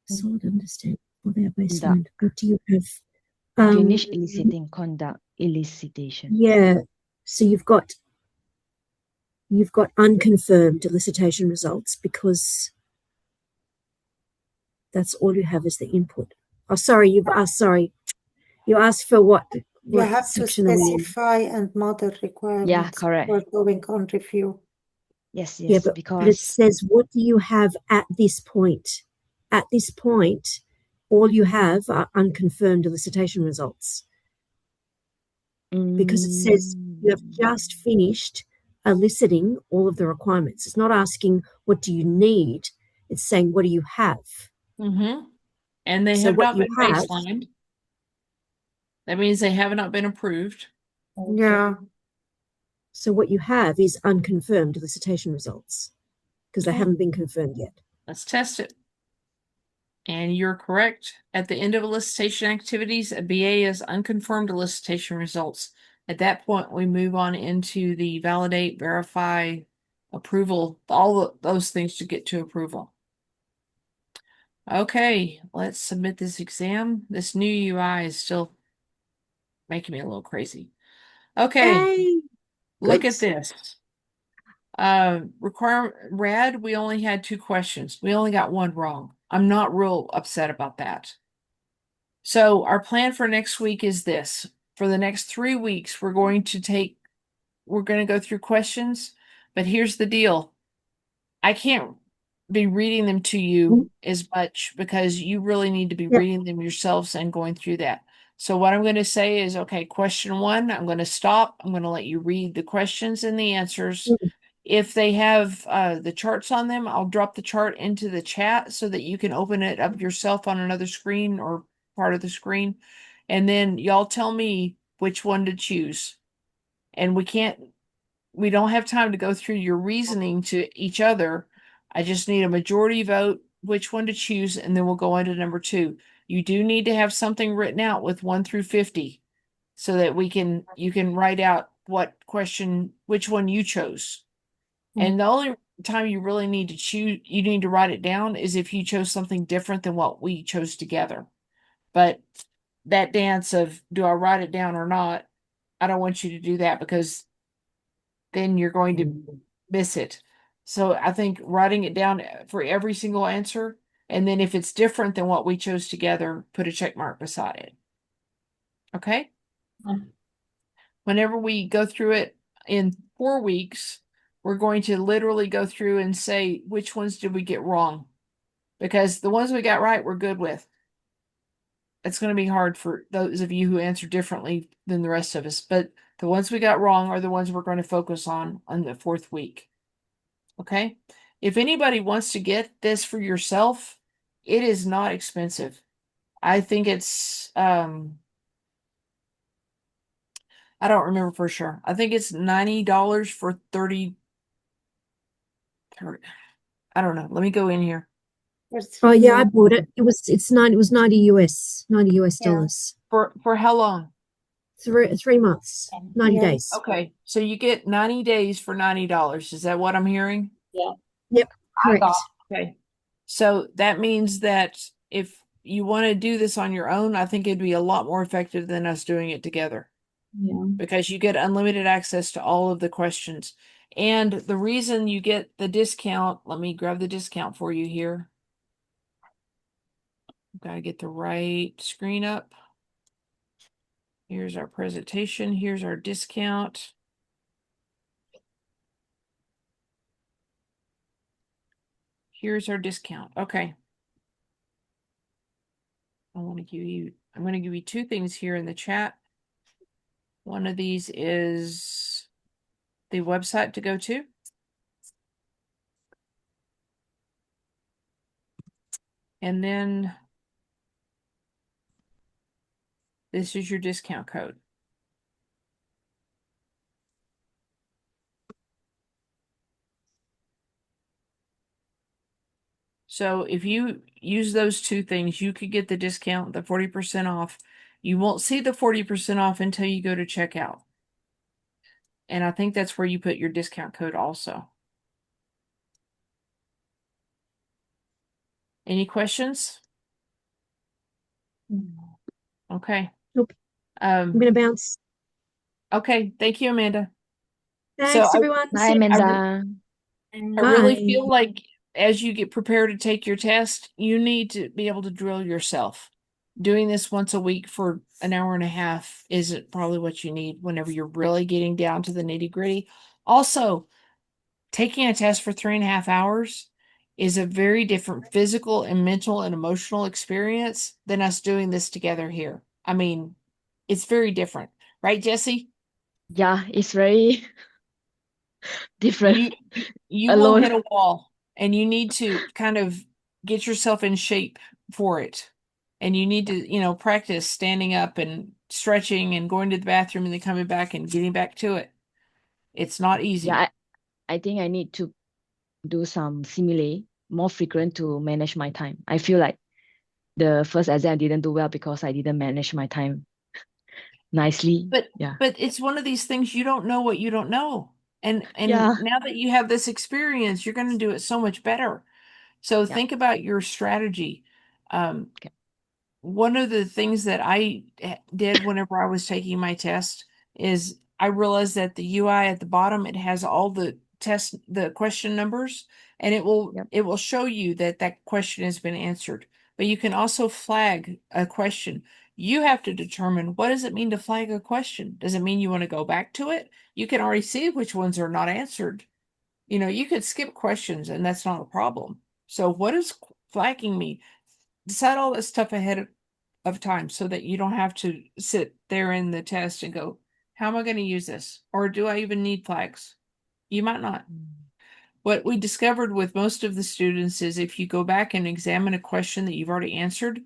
Speaker 2: Solid understanding for their baseline.
Speaker 4: Conduct.
Speaker 2: What do you have?
Speaker 4: Finish eliciting, conduct elicitation.
Speaker 2: Yeah. So you've got unconfirmed elicitation results because that's all you have as the input. Oh, sorry, you asked for what?
Speaker 3: You have to specify and model requirements.
Speaker 4: Yeah, correct.
Speaker 3: We're going on review.
Speaker 4: Yes,
Speaker 2: Yeah, but it
Speaker 4: because
Speaker 2: says, what do you have at this point? At this point, all you have are unconfirmed elicitation results. Because it says you have just finished eliciting all of the requirements. It's not asking, what do you need? It's saying, what do you have?
Speaker 1: Mm-hmm. And they
Speaker 2: So
Speaker 1: have
Speaker 2: what
Speaker 1: not
Speaker 2: you
Speaker 1: been
Speaker 2: have-
Speaker 1: baselined. That means they have not been approved.
Speaker 3: Yeah.
Speaker 2: So what you have is unconfirmed elicitation results because they
Speaker 1: Okay.
Speaker 2: haven't been confirmed yet.
Speaker 1: Let's test it. And you're correct. At the end of elicitation activities, a BA is unconfirmed elicitation results. At that point, we move on into the validate, verify, approval, all those things to get to approval. Okay, let's submit this exam. This new UI is still making me a little crazy. Okay,
Speaker 2: Yay!
Speaker 1: look
Speaker 2: Good.
Speaker 1: at this. Rad, we only had 2 questions. We only got 1 wrong. I'm not real upset about that. So our plan for next week is this. For the next 3 weeks, we're going to go through questions, but here's the deal. I can't be reading them to you as much because you really need to be reading them yourselves and going through that. So what I'm going to say is, okay, question 1, I'm going to stop. I'm going to let you read the questions and the answers. If they have the charts on them, I'll drop the chart into the chat so that you can open it up yourself on another screen or part of the screen. And then y'all tell me which one to choose. And we don't have time to go through your reasoning to each other. I just need a majority vote, which one to choose, and then we'll go into number 2. You do need to have something written out with 1 through 50 so that you can write out which one you chose. And the only time you really need to you need to write it down is if you chose something different than what we chose together. But that dance of, do I write it down or not? I don't want you to do that because then you're going to miss it. So I think writing it down for every single answer, and then if it's different than what we chose together, put a check mark beside it. Okay? Whenever we go through it, in 4 weeks, we're going to literally go through and say, which ones did we get wrong? Because the ones we got right, we're good with. It's going to be hard for those of you who answer differently than the rest of us, but the ones we got wrong are the ones we're going to focus on the 4th week. Okay? If anybody wants to get this for yourself, it is not expensive. I think it's I don't remember for sure. I think it's $90 for 30. I don't know. Let me go in here.
Speaker 2: Oh yeah, I bought it. It was 90 US,
Speaker 5: Yeah.
Speaker 2: dollars.
Speaker 1: For how long?
Speaker 2: 3 months, 90
Speaker 5: Yeah.
Speaker 2: days.
Speaker 1: Okay. So you get 90 days for $90. Is that what I'm hearing?
Speaker 5: Yeah.
Speaker 2: Yep, correct.
Speaker 1: Okay. So that means that if you want to do this on your own, I think it'd be a lot more effective than us doing it together.
Speaker 5: Yeah.
Speaker 1: Because you get unlimited access to all of the questions. And the reason you get the discount, let me grab the discount for you here. Gotta get the right screen up. Here's our presentation. Here's our discount. Here's our discount. Okay. I'm going to give you 2 things here in the chat. One of these is the website to go to. And then this is your discount code. So if you use those 2 things, you could get the discount, the 40% off. You won't see the 40% off until you go to checkout. And I think that's where you put your discount code also. Any questions? Okay.
Speaker 2: Nope. I'm gonna bounce.
Speaker 1: Okay. Thank you, Amanda.
Speaker 2: Thanks,
Speaker 1: So
Speaker 2: everyone.
Speaker 4: Bye,
Speaker 2: See you.
Speaker 4: Amanda.
Speaker 1: I really
Speaker 2: Bye.
Speaker 1: feel like as you get prepared to take your test, you need to be able to drill yourself. Doing this once a week for an hour and a half isn't probably what you need whenever you're really getting down to the nitty-gritty. Also, taking a test for 3.5 hours is a very different physical and mental and emotional experience than us doing this together here. I mean, it's very different, right, Jesse?
Speaker 4: Yeah, it's very different.
Speaker 1: You will
Speaker 4: Alone.
Speaker 1: hit a wall, and you need to kind of get yourself in shape for it. And you need to, practice standing up and stretching and going to the bathroom and then coming back and getting back to it. It's not easy.
Speaker 4: Yeah, I think I need to do some simile more frequent to manage my time. I feel like the first exam I didn't do well because I didn't manage my time nicely.
Speaker 1: But
Speaker 4: Yeah.
Speaker 1: but it's one of these things, you don't know what you don't know. And
Speaker 4: Yeah.
Speaker 1: now that you have this experience, you're going to do it so much better. So
Speaker 4: Yeah.
Speaker 1: think about your strategy.
Speaker 4: Okay.
Speaker 1: One of the things that I did whenever I was taking my test is I realized that the UI at the bottom, it has all the question numbers, and it will show you that that question has been answered. But you can also flag a question. You have to determine, what does it mean to flag a question? Does it mean you want to go back to it? You can already see which ones are not answered. You could skip questions and that's not a problem. So what does flagging mean? Decide all this stuff ahead of time so that you don't have to sit there in the test and go, how am I going to use this? Or do I even need flags? You might not. What we discovered with most of the students is if you go back and examine a question that you've already answered,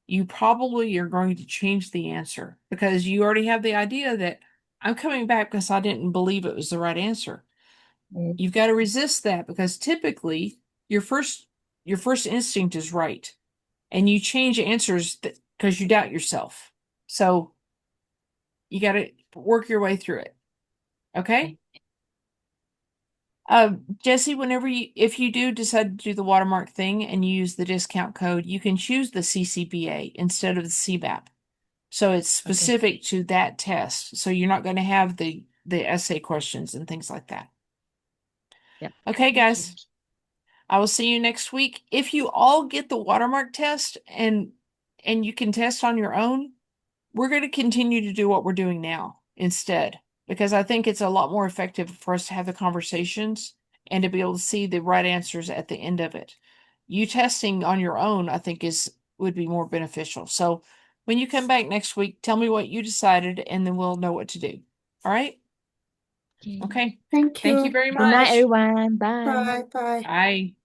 Speaker 1: you probably are going to change the answer because you already have the idea that I'm coming back because I didn't believe it was the right answer. You've got to resist that because typically your first instinct is right, and you change answers because you doubt yourself. So you got to work your way through it. Okay. Jesse, if you do decide to do the watermark thing and you use the discount code, you can choose the CCBA instead of the CBAP. So it's specific to that test. So you're not going to have the essay questions and things like that.
Speaker 4: Yeah.
Speaker 1: Okay, guys. I will see you next week. If you all get the watermark test and you can test on your own, we're going to continue to do what we're doing now instead. because I think it's a lot more effective for us to have the conversations and to be able to see the right answers at the end of it. You testing on your own, I think, would be more beneficial. So when you come back next week, tell me what you decided, and then we'll know what to do. All right?
Speaker 4: Okay.
Speaker 1: Okay.
Speaker 3: Thank
Speaker 1: Thank you
Speaker 3: you.
Speaker 1: very
Speaker 4: Good night,
Speaker 1: much.
Speaker 4: everyone. Bye.
Speaker 3: Bye bye.
Speaker 1: Bye.